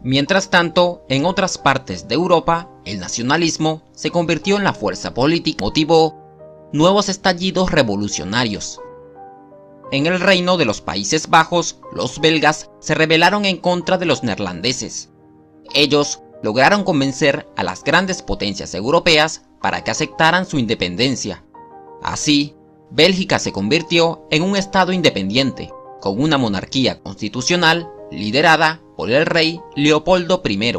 Mientras tanto, en otras partes de Europa, el nacionalismo se convirtió en la fuerza política, motivó nuevos estallidos revolucionarios. En el reino de los Países Bajos, los belgas se rebelaron en contra de los neerlandeses. Ellos lograron convencer a las grandes potencias europeas para que aceptaran su independencia. Así, Bélgica se convirtió en un estado independiente, con una monarquía constitucional liderada por el rey Leopoldo I.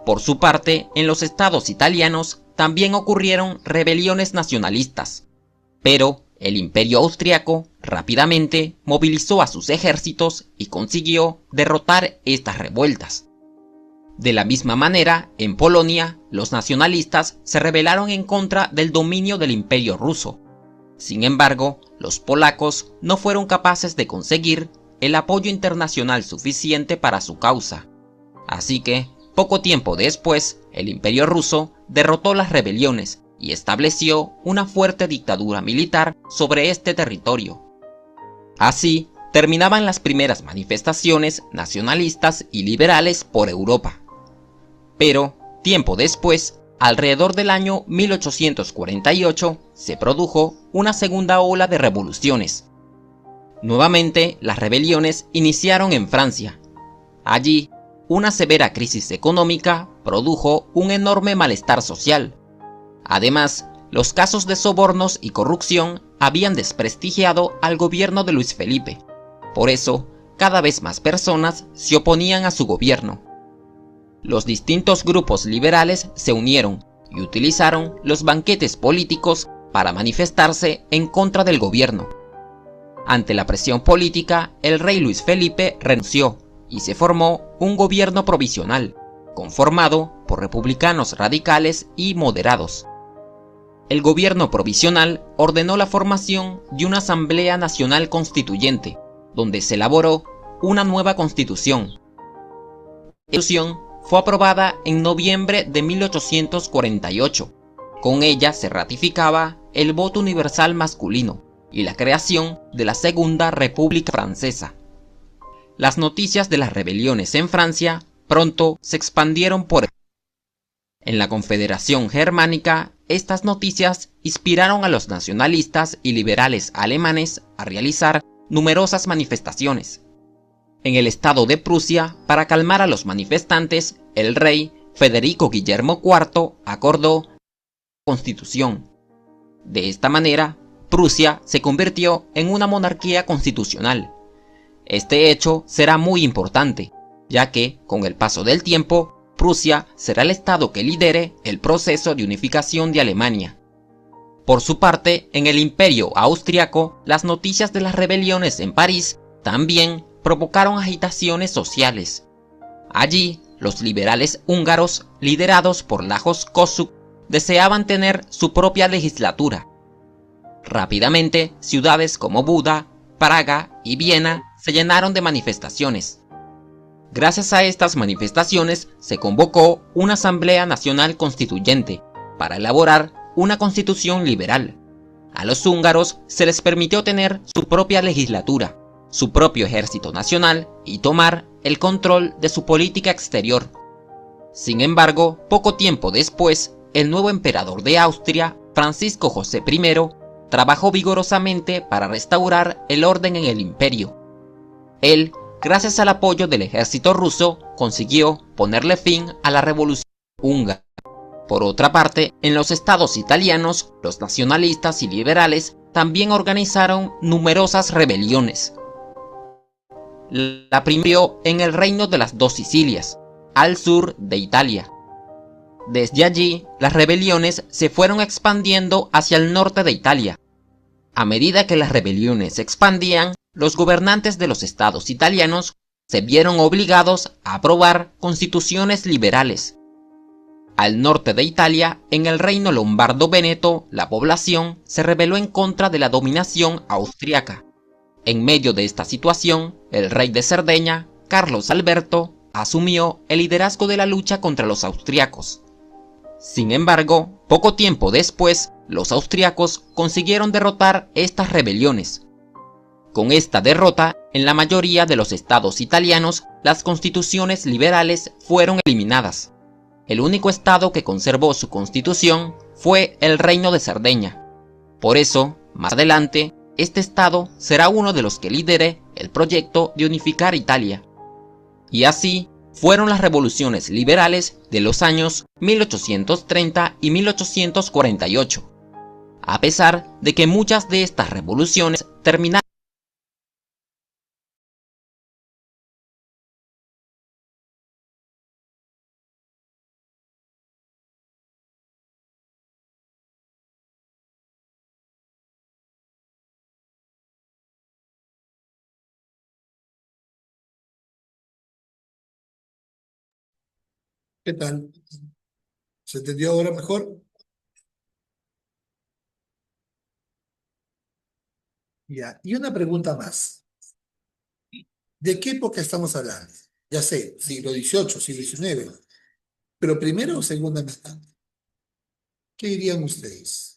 Por su parte, en los estados italianos también ocurrieron rebeliones nacionalistas, pero el Imperio austriaco rápidamente movilizó a sus ejércitos y consiguió derrotar estas revueltas. De la misma manera, en Polonia, los nacionalistas se rebelaron en contra del dominio del Imperio ruso. Sin embargo, los polacos no fueron capaces de conseguir el apoyo internacional suficiente para su causa. Así que, poco tiempo después, el Imperio ruso derrotó las rebeliones y estableció una fuerte dictadura militar sobre este territorio. Así, terminaban las primeras manifestaciones nacionalistas y liberales por Europa. Pero, tiempo después, alrededor del año 1848, se produjo una segunda ola de revoluciones. Nuevamente, las rebeliones iniciaron en Francia. Allí, una severa crisis económica produjo un enorme malestar social. Además, los casos de sobornos y corrupción habían desprestigiado al gobierno de Luis Felipe. Por eso, cada vez más personas se oponían a su gobierno. Los distintos grupos liberales se unieron y utilizaron los banquetes políticos para manifestarse en contra del gobierno. Ante la presión política, el rey Luis Felipe renunció y se formó un gobierno provisional, conformado por republicanos radicales y moderados. El gobierno provisional ordenó la formación de una Asamblea Nacional Constituyente, donde se elaboró una nueva constitución. La constitución fue aprobada en noviembre de 1848. Con ella se ratificaba el voto universal masculino y la creación de la Segunda República Francesa. Las noticias de las rebeliones en Francia pronto se expandieron por el mundo. En la Confederación Germánica, estas noticias inspiraron a los nacionalistas y liberales alemanes a realizar numerosas manifestaciones. En el estado de Prusia, para calmar a los manifestantes, el rey Federico Guillermo IV acordó la Constitución. De esta manera, Prusia se convirtió en una monarquía constitucional. Este hecho será muy importante, ya que, con el paso del tiempo, Prusia será el estado que lidere el proceso de unificación de Alemania. Por su parte, en el Imperio austriaco, las noticias de las rebeliones en París también provocaron agitaciones sociales. Allí, los liberales húngaros, liderados por Lajos Kossuth, deseaban tener su propia legislatura. Rápidamente, ciudades como Buda, Praga y Viena se llenaron de manifestaciones. Gracias a estas manifestaciones se convocó una Asamblea Nacional Constituyente para elaborar una constitución liberal. A los húngaros se les permitió tener su propia legislatura, su propio ejército nacional y tomar el control de su política exterior. Sin embargo, poco tiempo después, el nuevo emperador de Austria, Francisco José I, trabajó vigorosamente para restaurar el orden en el imperio. Él, gracias al apoyo del ejército ruso, consiguió ponerle fin a la revolución húngara. Por otra parte, en los estados italianos, los nacionalistas y liberales también organizaron numerosas rebeliones. La primera en el reino de las dos Sicilias, al sur de Italia. Desde allí, las rebeliones se fueron expandiendo hacia el norte de Italia. A medida que las rebeliones se expandían, los gobernantes de los estados italianos se vieron obligados a aprobar constituciones liberales. Al norte de Italia, en el reino lombardo-veneto, la población se rebeló en contra de la dominación austriaca. En medio de esta situación, el rey de Cerdeña, Carlos Alberto, asumió el liderazgo de la lucha contra los austriacos. Sin embargo, poco tiempo después, los austriacos consiguieron derrotar estas rebeliones. Con esta derrota, en la mayoría de los estados italianos, las constituciones liberales fueron eliminadas. El único estado que conservó su constitución fue el Reino de Cerdeña. Por eso, más adelante, este estado será uno de los que lidere el proyecto de unificar Italia. Y así fueron las revoluciones liberales de los años 1830 y 1848. A pesar de que muchas de estas revoluciones terminaron. ¿Qué tal? ¿Se entendió ahora mejor? Ya. Y una pregunta más. ¿De qué época estamos hablando? Ya sé, siglo XVIII, siglo XIX. Pero primera o segunda mitad. ¿Qué dirían ustedes?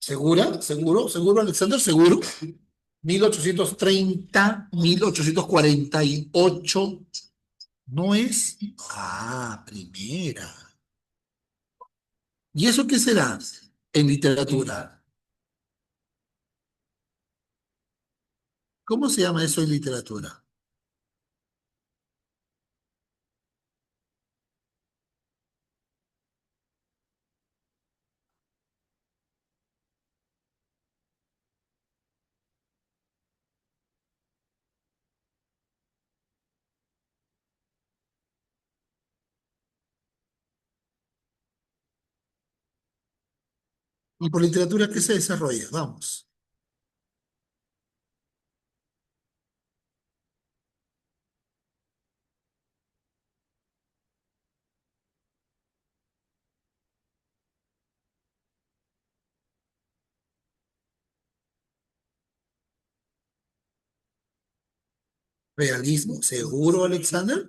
¿Segura? ¿Seguro? ¿Seguro, Alexander? ¿Seguro? 1830, 1848. ¿No es? Ah, primera. ¿Y eso qué será en literatura? ¿Cómo se llama eso en literatura? ¿Y por literatura qué se desarrolla? Vamos. ¿Realismo? ¿Seguro, Alexander?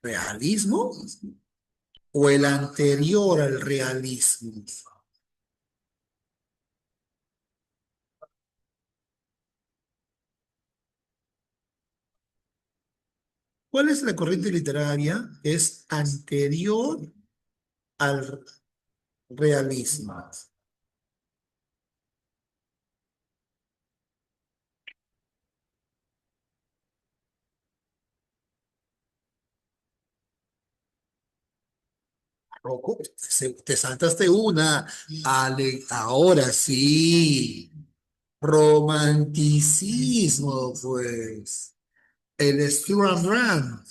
¿Realismo? ¿O el anterior al realismo? ¿Cuál es la corriente literaria que es anterior al realismo? Rocco, te saltaste una. Ahora sí. Romanticismo, pues. El Sturm und Drang.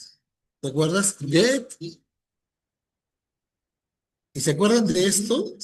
¿Te acuerdas? Goethe. ¿Y se acuerdan de esto?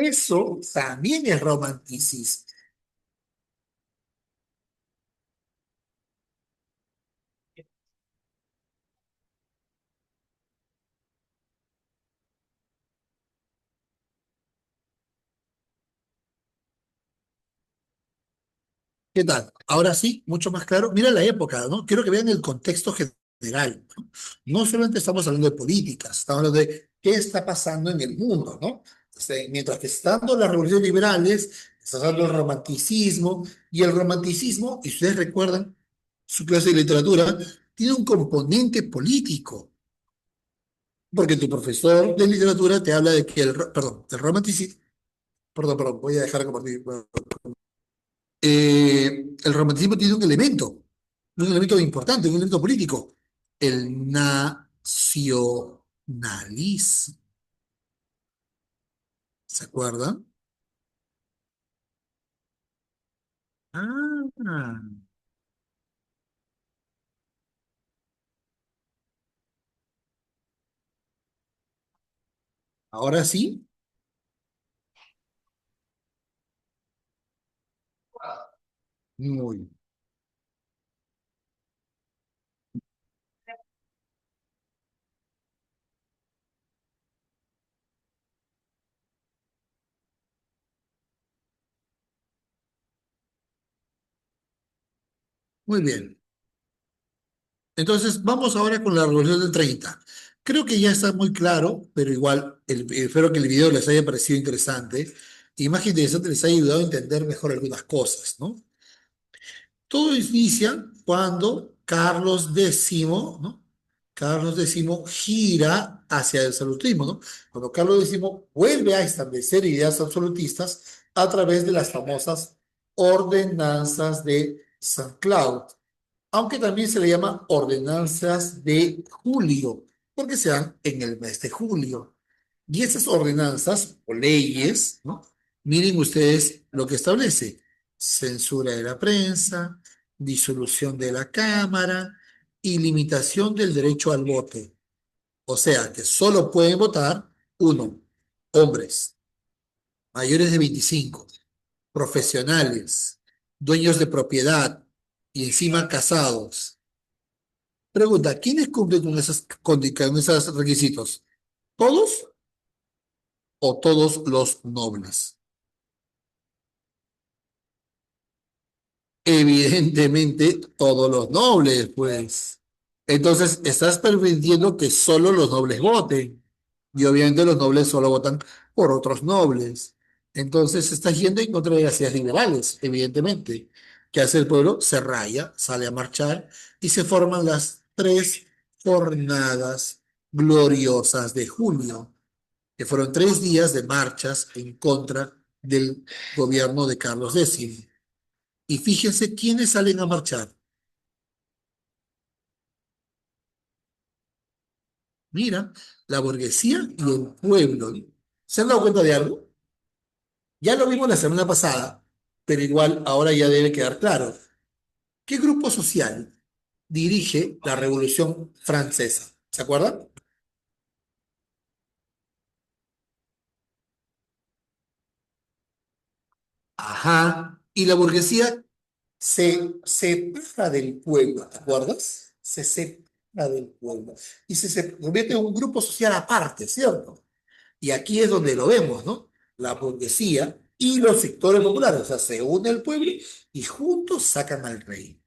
Eso también es romanticismo. ¿Qué tal? Ahora sí, mucho más claro. Mira la época, ¿no? Quiero que vean el contexto general, ¿no? No solamente estamos hablando de políticas, estamos hablando de qué está pasando en el mundo, ¿no? Mientras que están dando las revoluciones liberales, está dando el romanticismo, y el romanticismo, y ustedes recuerdan su clase de literatura, tiene un componente político, porque tu profesor de literatura te habla de que perdón, el romanticismo, perdón, voy a dejar de compartir. El romanticismo tiene un elemento importante, un elemento político, el nacionalismo. ¿Se acuerdan? Ah, ahora sí, muy, muy bien. Entonces, vamos ahora con la Revolución del 30. Creo que ya está muy claro, pero igual espero que el video les haya parecido interesante y más que interesante les haya ayudado a entender mejor algunas cosas, ¿no? Todo inicia cuando Carlos X, ¿no? Carlos X gira hacia el absolutismo, ¿no? Cuando Carlos X vuelve a establecer ideas absolutistas a través de las famosas ordenanzas de San Cloud, aunque también se le llama ordenanzas de julio, porque se dan en el mes de julio. Y esas ordenanzas o leyes, ¿no? Miren ustedes lo que establece: censura de la prensa, disolución de la Cámara y limitación del derecho al voto. O sea que solo pueden votar uno, hombres mayores de 25, profesionales, dueños de propiedad y encima casados. Pregunta, ¿quiénes cumplen con esos requisitos? ¿Todos o todos los nobles? Evidentemente, todos los nobles, pues. Entonces, estás permitiendo que solo los nobles voten. Y obviamente los nobles solo votan por otros nobles. Entonces, estás yendo en contra de las ideas liberales, evidentemente. ¿Qué hace el pueblo? Se raya, sale a marchar y se forman las tres jornadas gloriosas de julio, que fueron 3 días de marchas en contra del gobierno de Carlos X. Y fíjense quiénes salen a marchar. Mira, la burguesía y el pueblo. ¿Se han dado cuenta de algo? Ya lo vimos la semana pasada, pero igual ahora ya debe quedar claro. ¿Qué grupo social dirige la Revolución Francesa? ¿Se acuerdan? Ajá. Y la burguesía se separa del pueblo, ¿te acuerdas? Se separa del pueblo. Y se convierte en un grupo social aparte, ¿cierto? Y aquí es donde lo vemos, ¿no? La burguesía y los sectores populares, o sea, se une el pueblo y juntos sacan al rey.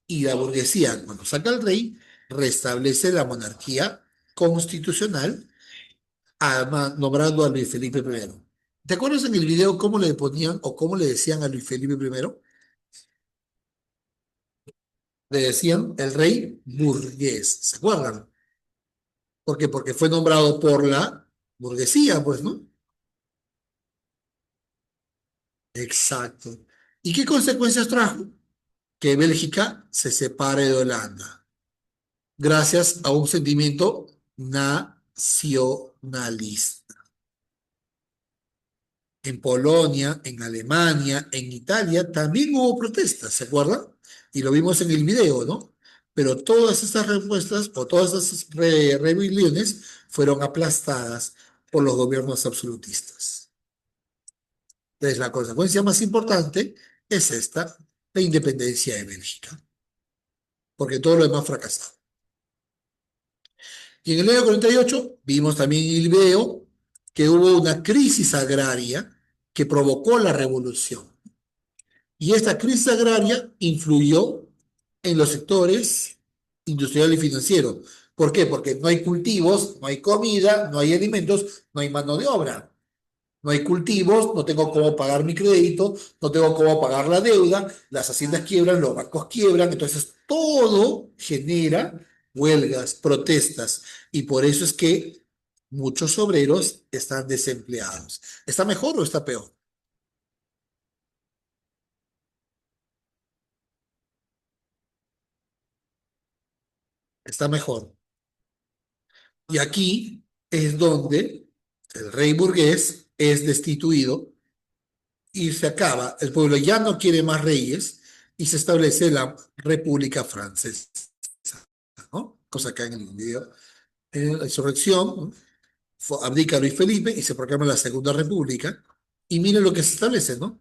Y la burguesía, cuando saca al rey, restablece la monarquía constitucional, nombrando a Luis Felipe I. ¿Te acuerdas en el video cómo le ponían o cómo le decían a Luis Felipe I? Le decían el rey burgués, ¿se acuerdan? ¿Por qué? Porque fue nombrado por la burguesía, pues, ¿no? Exacto. ¿Y qué consecuencias trajo? Que Bélgica se separe de Holanda, gracias a un sentimiento nacionalista. En Polonia, en Alemania, en Italia también hubo protestas, ¿se acuerdan? Y lo vimos en el video, ¿no? Pero todas estas respuestas o todas esas rebeliones fueron aplastadas por los gobiernos absolutistas. Entonces, la consecuencia más importante es esta, la independencia de Bélgica, porque todo lo demás fracasado. Y en el año 48 vimos también en el video que hubo una crisis agraria que provocó la revolución. Y esta crisis agraria influyó en los sectores industrial y financiero. ¿Por qué? Porque no hay cultivos, no hay comida, no hay alimentos, no hay mano de obra. No hay cultivos, no tengo cómo pagar mi crédito, no tengo cómo pagar la deuda, las haciendas quiebran, los bancos quiebran, entonces todo genera huelgas, protestas, y por eso es que muchos obreros están desempleados. ¿Está mejor o está peor? Está mejor. Y aquí es donde el rey burgués es destituido y se acaba. El pueblo ya no quiere más reyes y se establece la República Francesa, ¿no? Cosa acá en el video. La insurrección, ¿no? Abdica Luis Felipe y se proclama la Segunda República. Y miren lo que se establece, ¿no?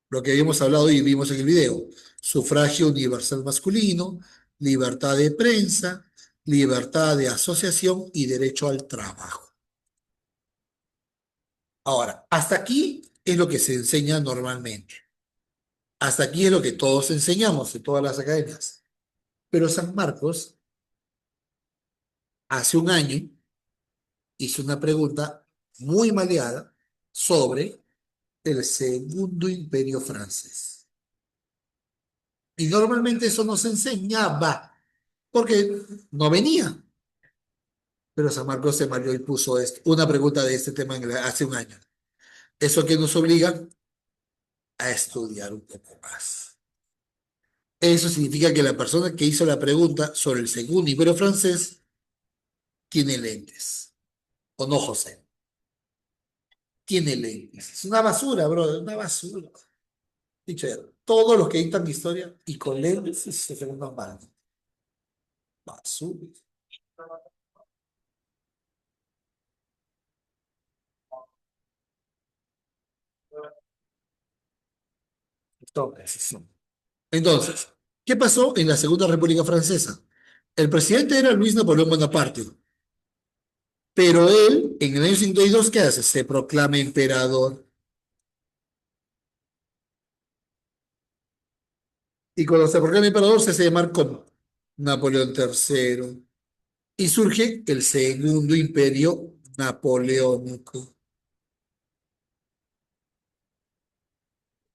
Lo que habíamos hablado y vimos en el video. Sufragio universal masculino, libertad de prensa, libertad de asociación y derecho al trabajo. Ahora, hasta aquí es lo que se enseña normalmente. Hasta aquí es lo que todos enseñamos en todas las academias. Pero San Marcos, hace un año, hizo una pregunta muy maleada sobre el Segundo Imperio Francés. Y normalmente eso no se enseñaba, porque no venía. Pero San Marcos se malió y puso una pregunta de este tema hace un año. Eso que nos obliga a estudiar un poco más. Eso significa que la persona que hizo la pregunta sobre el Segundo Imperio Francés tiene lentes. ¿O no, José? Tiene lentes. Es una basura, brother, una basura. Dicho ya, todos los que dictan historia y con lentes se ven mal. Basura. Entonces, ¿qué pasó en la Segunda República Francesa? El presidente era Luis Napoleón Bonaparte, pero él, en el año 52, ¿qué hace? Se proclama emperador. Y cuando se proclama emperador, se hace llamar como Napoleón III. Y surge el Segundo Imperio Napoleónico.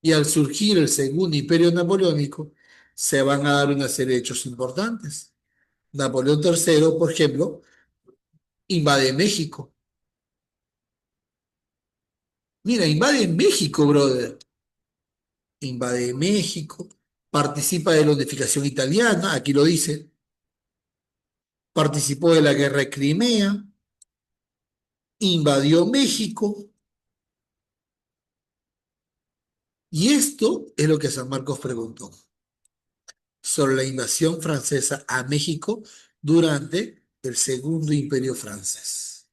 Y al surgir el Segundo Imperio Napoleónico, se van a dar una serie de hechos importantes. Napoleón III, por ejemplo, invade México. Mira, invade México, brother. Invade México, participa de la unificación italiana, aquí lo dice, participó de la guerra de Crimea, invadió México, y esto es lo que San Marcos preguntó sobre la invasión francesa a México durante el Segundo Imperio Francés.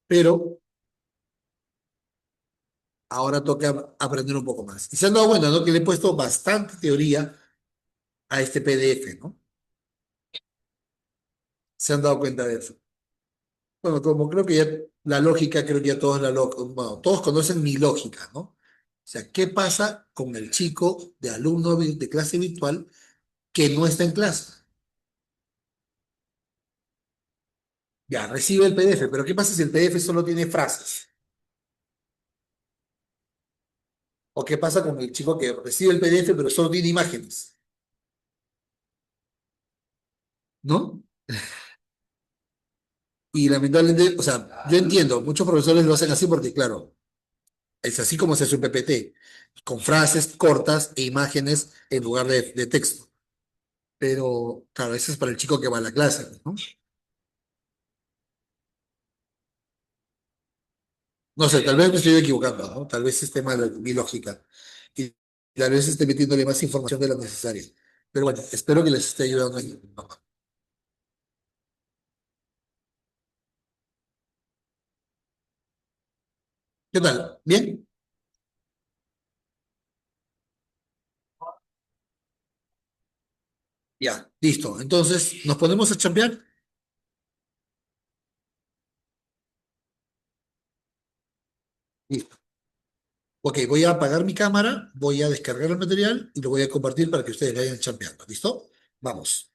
Pero ahora toca aprender un poco más. Y se han dado cuenta, ¿no? Que le he puesto bastante teoría a este PDF, ¿no? Se han dado cuenta de eso. Bueno, como creo que ya la lógica, creo que ya todos bueno, todos conocen mi lógica, ¿no? O sea, ¿qué pasa con el chico de alumno de clase virtual que no está en clase? Ya, recibe el PDF, pero ¿qué pasa si el PDF solo tiene frases? ¿O qué pasa con el chico que recibe el PDF pero solo tiene imágenes? ¿No? Y lamentablemente, o sea, yo entiendo, muchos profesores lo hacen así porque, claro, es así como se hace un PPT, con frases cortas e imágenes en lugar de texto. Pero, claro, eso es para el chico que va a la clase, ¿no? No sé, tal vez me estoy equivocando, ¿no? Tal vez esté mal mi lógica. Y tal vez esté metiéndole más información de la necesaria. Pero bueno, espero que les esté ayudando. ¿No? ¿Qué tal? ¿Bien? Ya, listo. Entonces, ¿nos ponemos a chambear? Listo. Ok, voy a apagar mi cámara, voy a descargar el material y lo voy a compartir para que ustedes vayan chambeando. ¿Listo? Vamos.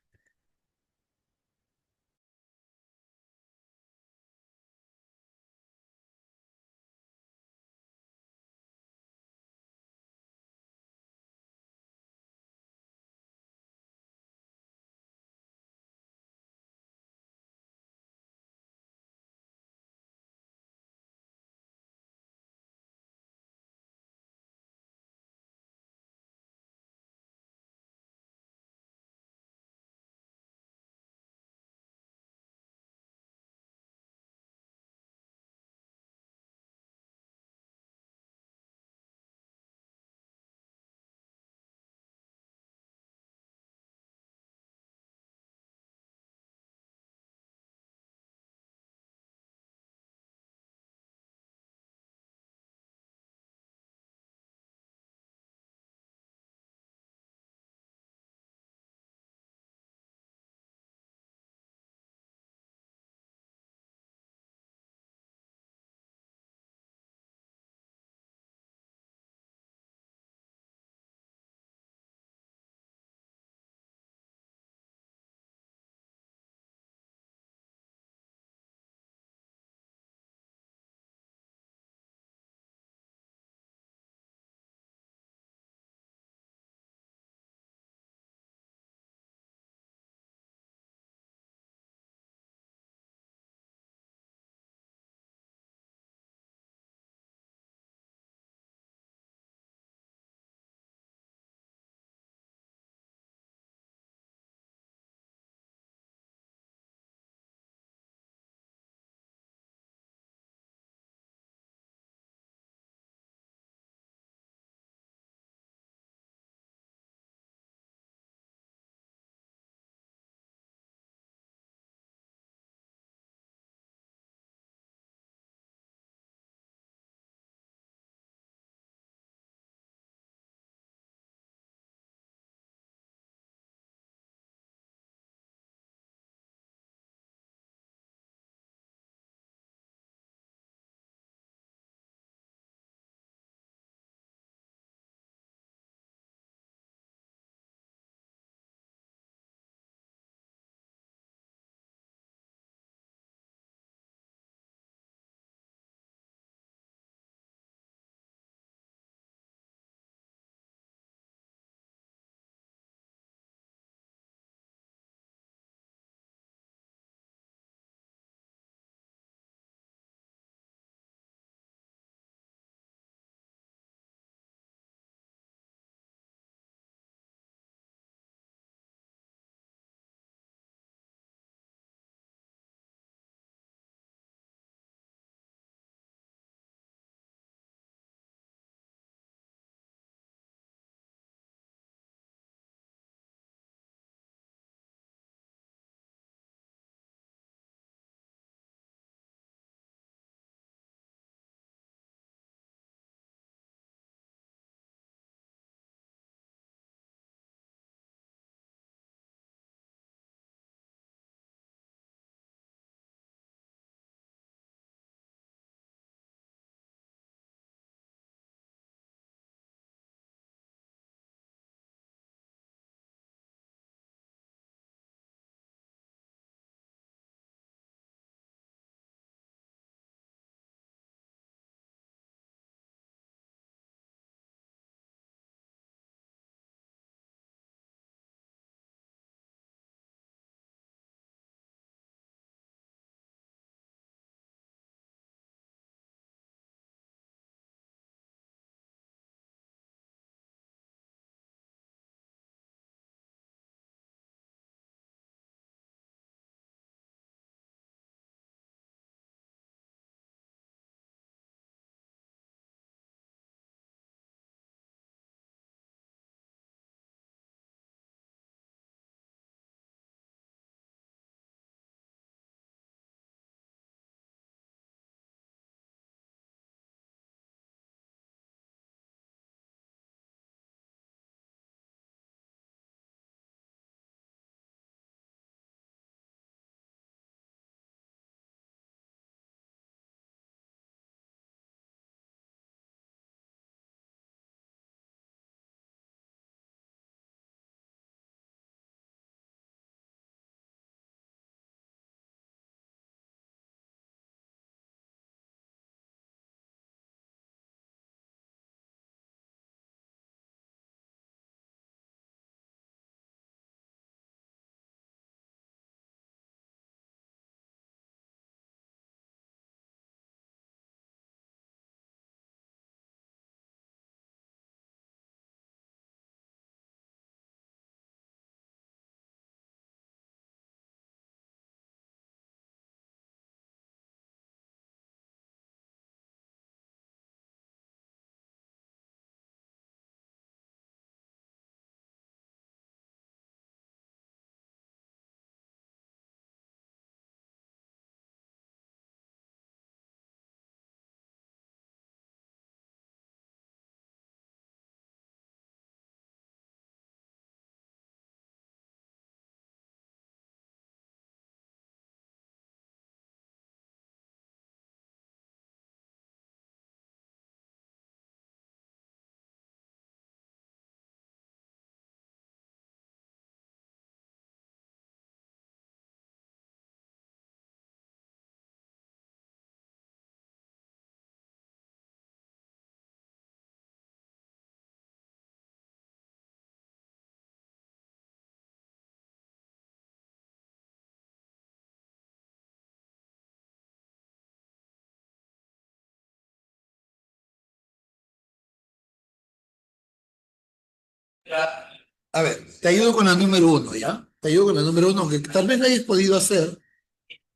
A ver, te ayudo con la número uno, ¿ya? Te ayudo con la número uno, aunque tal vez la hayas podido hacer,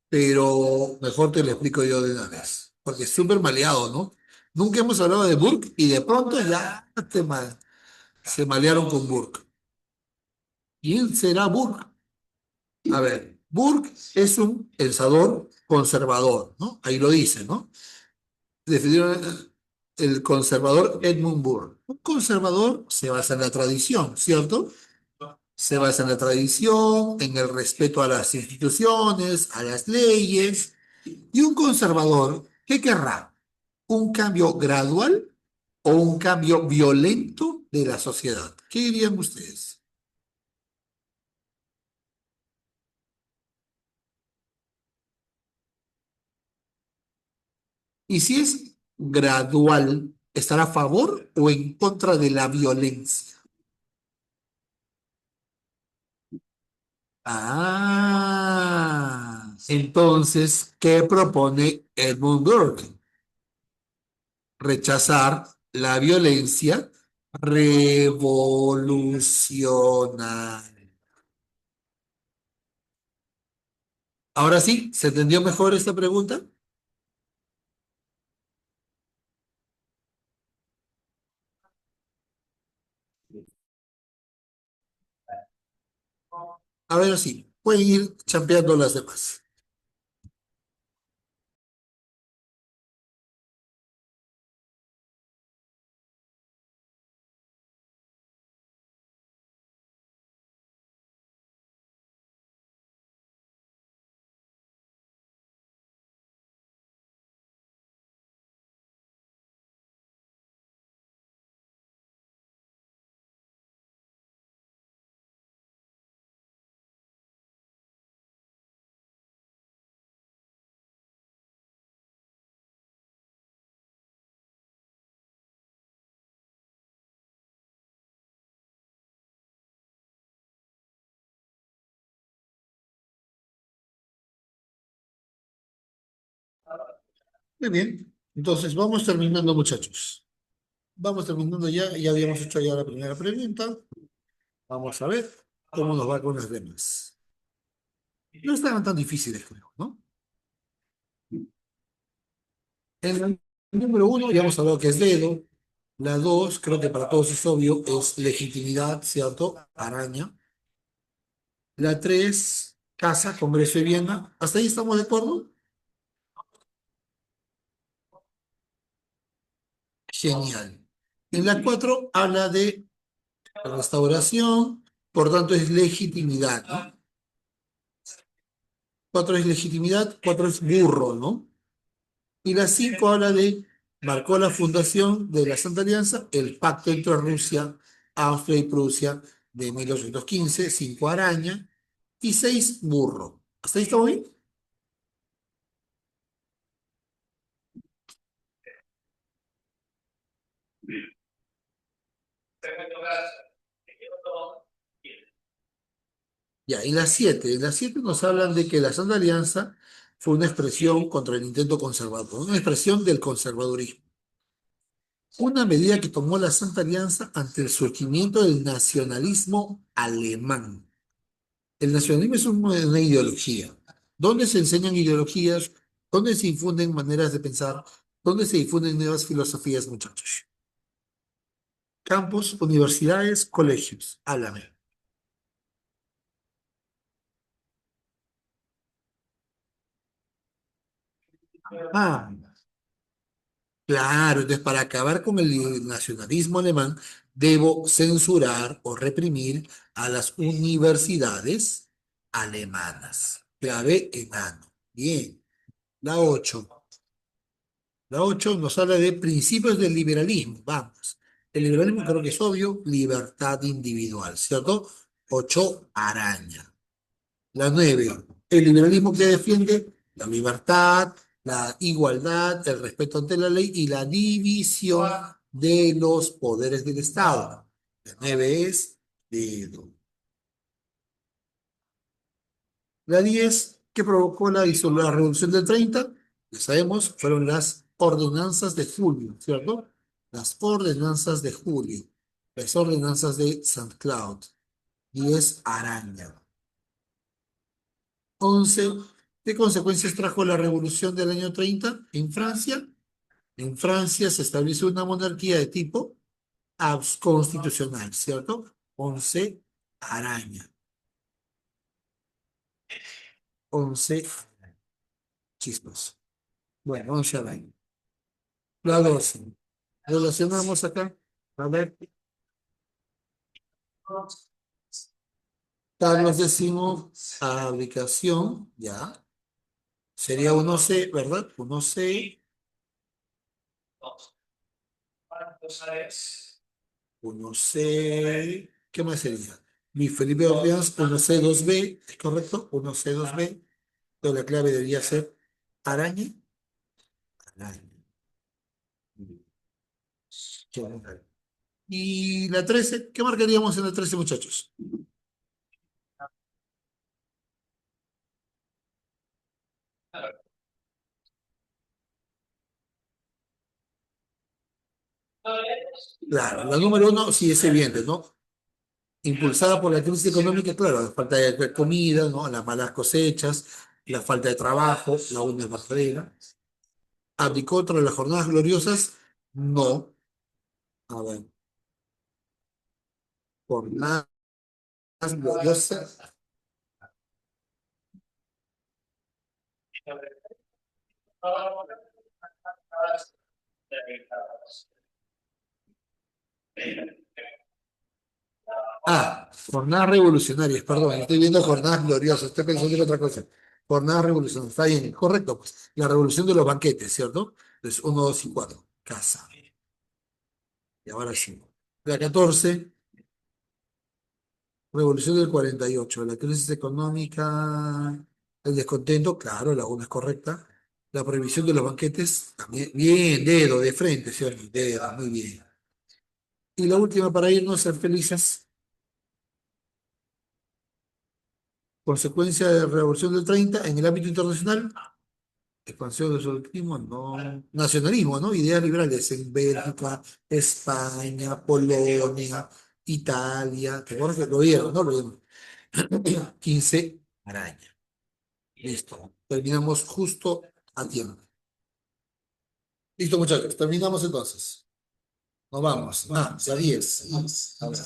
pero mejor te lo explico yo de una vez, porque es súper maleado, ¿no? Nunca hemos hablado de Burke y de pronto ya se malearon con Burke. ¿Quién será Burke? A ver, Burke es un pensador conservador, ¿no? Ahí lo dice, ¿no? Definieron el conservador Edmund Burke. Un conservador se basa en la tradición, ¿cierto? Se basa en la tradición, en el respeto a las instituciones, a las leyes. Y un conservador, ¿qué querrá? ¿Un cambio gradual o un cambio violento de la sociedad? ¿Qué dirían ustedes? Y si es gradual, ¿estará a favor o en contra de la violencia? Entonces, ¿qué propone Edmund Burke? Rechazar la violencia revolucionaria. Ahora sí, ¿se entendió mejor esta pregunta? A ver, sí, pueden ir champeando las demás. Muy bien, entonces vamos terminando, muchachos. Vamos terminando ya, ya habíamos hecho ya la primera pregunta. Vamos a ver cómo nos va con las demás. No estaban tan difíciles, creo, ¿no? En el número uno ya hemos hablado que es dedo. La dos, creo que para todos es obvio, es legitimidad, ¿cierto? Araña. La tres, casa, Congreso y Viena. ¿Hasta ahí estamos de acuerdo? Genial. En la cuatro habla de restauración, por tanto es legitimidad, ¿no? Cuatro es legitimidad, cuatro es burro, ¿no? Y la cinco habla de, marcó la fundación de la Santa Alianza, el pacto entre Rusia, Austria y Prusia de 1815, cinco araña, y seis burro. ¿Hasta ahí estamos bien? Ya, y las siete nos hablan de que la Santa Alianza fue una expresión contra el intento conservador, una expresión del conservadurismo. Una medida que tomó la Santa Alianza ante el surgimiento del nacionalismo alemán. El nacionalismo es una ideología. ¿Dónde se enseñan ideologías? ¿Dónde se infunden maneras de pensar? ¿Dónde se difunden nuevas filosofías, muchachos? Campos, universidades, colegios. Háblame. Ah, claro, entonces para acabar con el nacionalismo alemán, debo censurar o reprimir a las universidades alemanas. Clave enano. Bien. La 8. La 8 nos habla de principios del liberalismo. Vamos. El liberalismo creo que es obvio, libertad individual, ¿cierto? 8 araña. La 9 el liberalismo que defiende la libertad, la igualdad, el respeto ante la ley y la división de los poderes del Estado. La 9 es dedo. La 10 que provocó la revolución del 30 ya sabemos, fueron las ordenanzas de julio, ¿cierto? Las ordenanzas de julio. Las ordenanzas de Saint Cloud. 10, araña. 11, ¿qué consecuencias trajo la revolución del año 30 en Francia? En Francia se estableció una monarquía de tipo constitucional, ¿cierto? 11, araña. 11, chispas. Bueno, 11 araña. La 12. Relacionamos acá. A ver, Carlos decimos aplicación, ya. Sería 1C, ¿verdad? 1C, 1C. ¿Qué más sería? Mi Felipe Orleans, 1C, 2B, ¿es correcto? 1C, 2B. Pero la clave debería ser araña. Araña. Qué bueno. Y la 13, ¿qué marcaríamos en la 13, muchachos? Claro, la número 1 sí es evidente, ¿no? Impulsada por la crisis económica, claro, la falta de comida, ¿no? Las malas cosechas, la falta de trabajo, la una barrera. ¿Abdicó tras las jornadas gloriosas? No. A ver, jornadas gloriosas. Jornadas revolucionarias, perdón, estoy viendo jornadas gloriosas, estoy pensando en otra cosa. Jornadas revolucionarias, está bien, correcto, pues. La revolución de los banquetes, ¿cierto? Entonces, 1, 2 y 4. Casa. Y ahora sí. La 14, revolución del 48. La crisis económica, el descontento, claro, la 1 es correcta. La prohibición de los banquetes, también, bien, dedo, de frente, ¿cierto? Dedo, muy bien. Y la última para irnos, ser felices. Consecuencia de la revolución del 30 en el ámbito internacional. Expansión del socialismo, no. Nacionalismo, ¿no? Ideas liberales en Bélgica, España, Polonia, Italia. ¿Te acuerdas que lo vieron, no? Lo vieron. 15, araña. Listo. Terminamos justo a tiempo. Listo, muchachos. Terminamos entonces. Nos vamos. A 10. Ahora,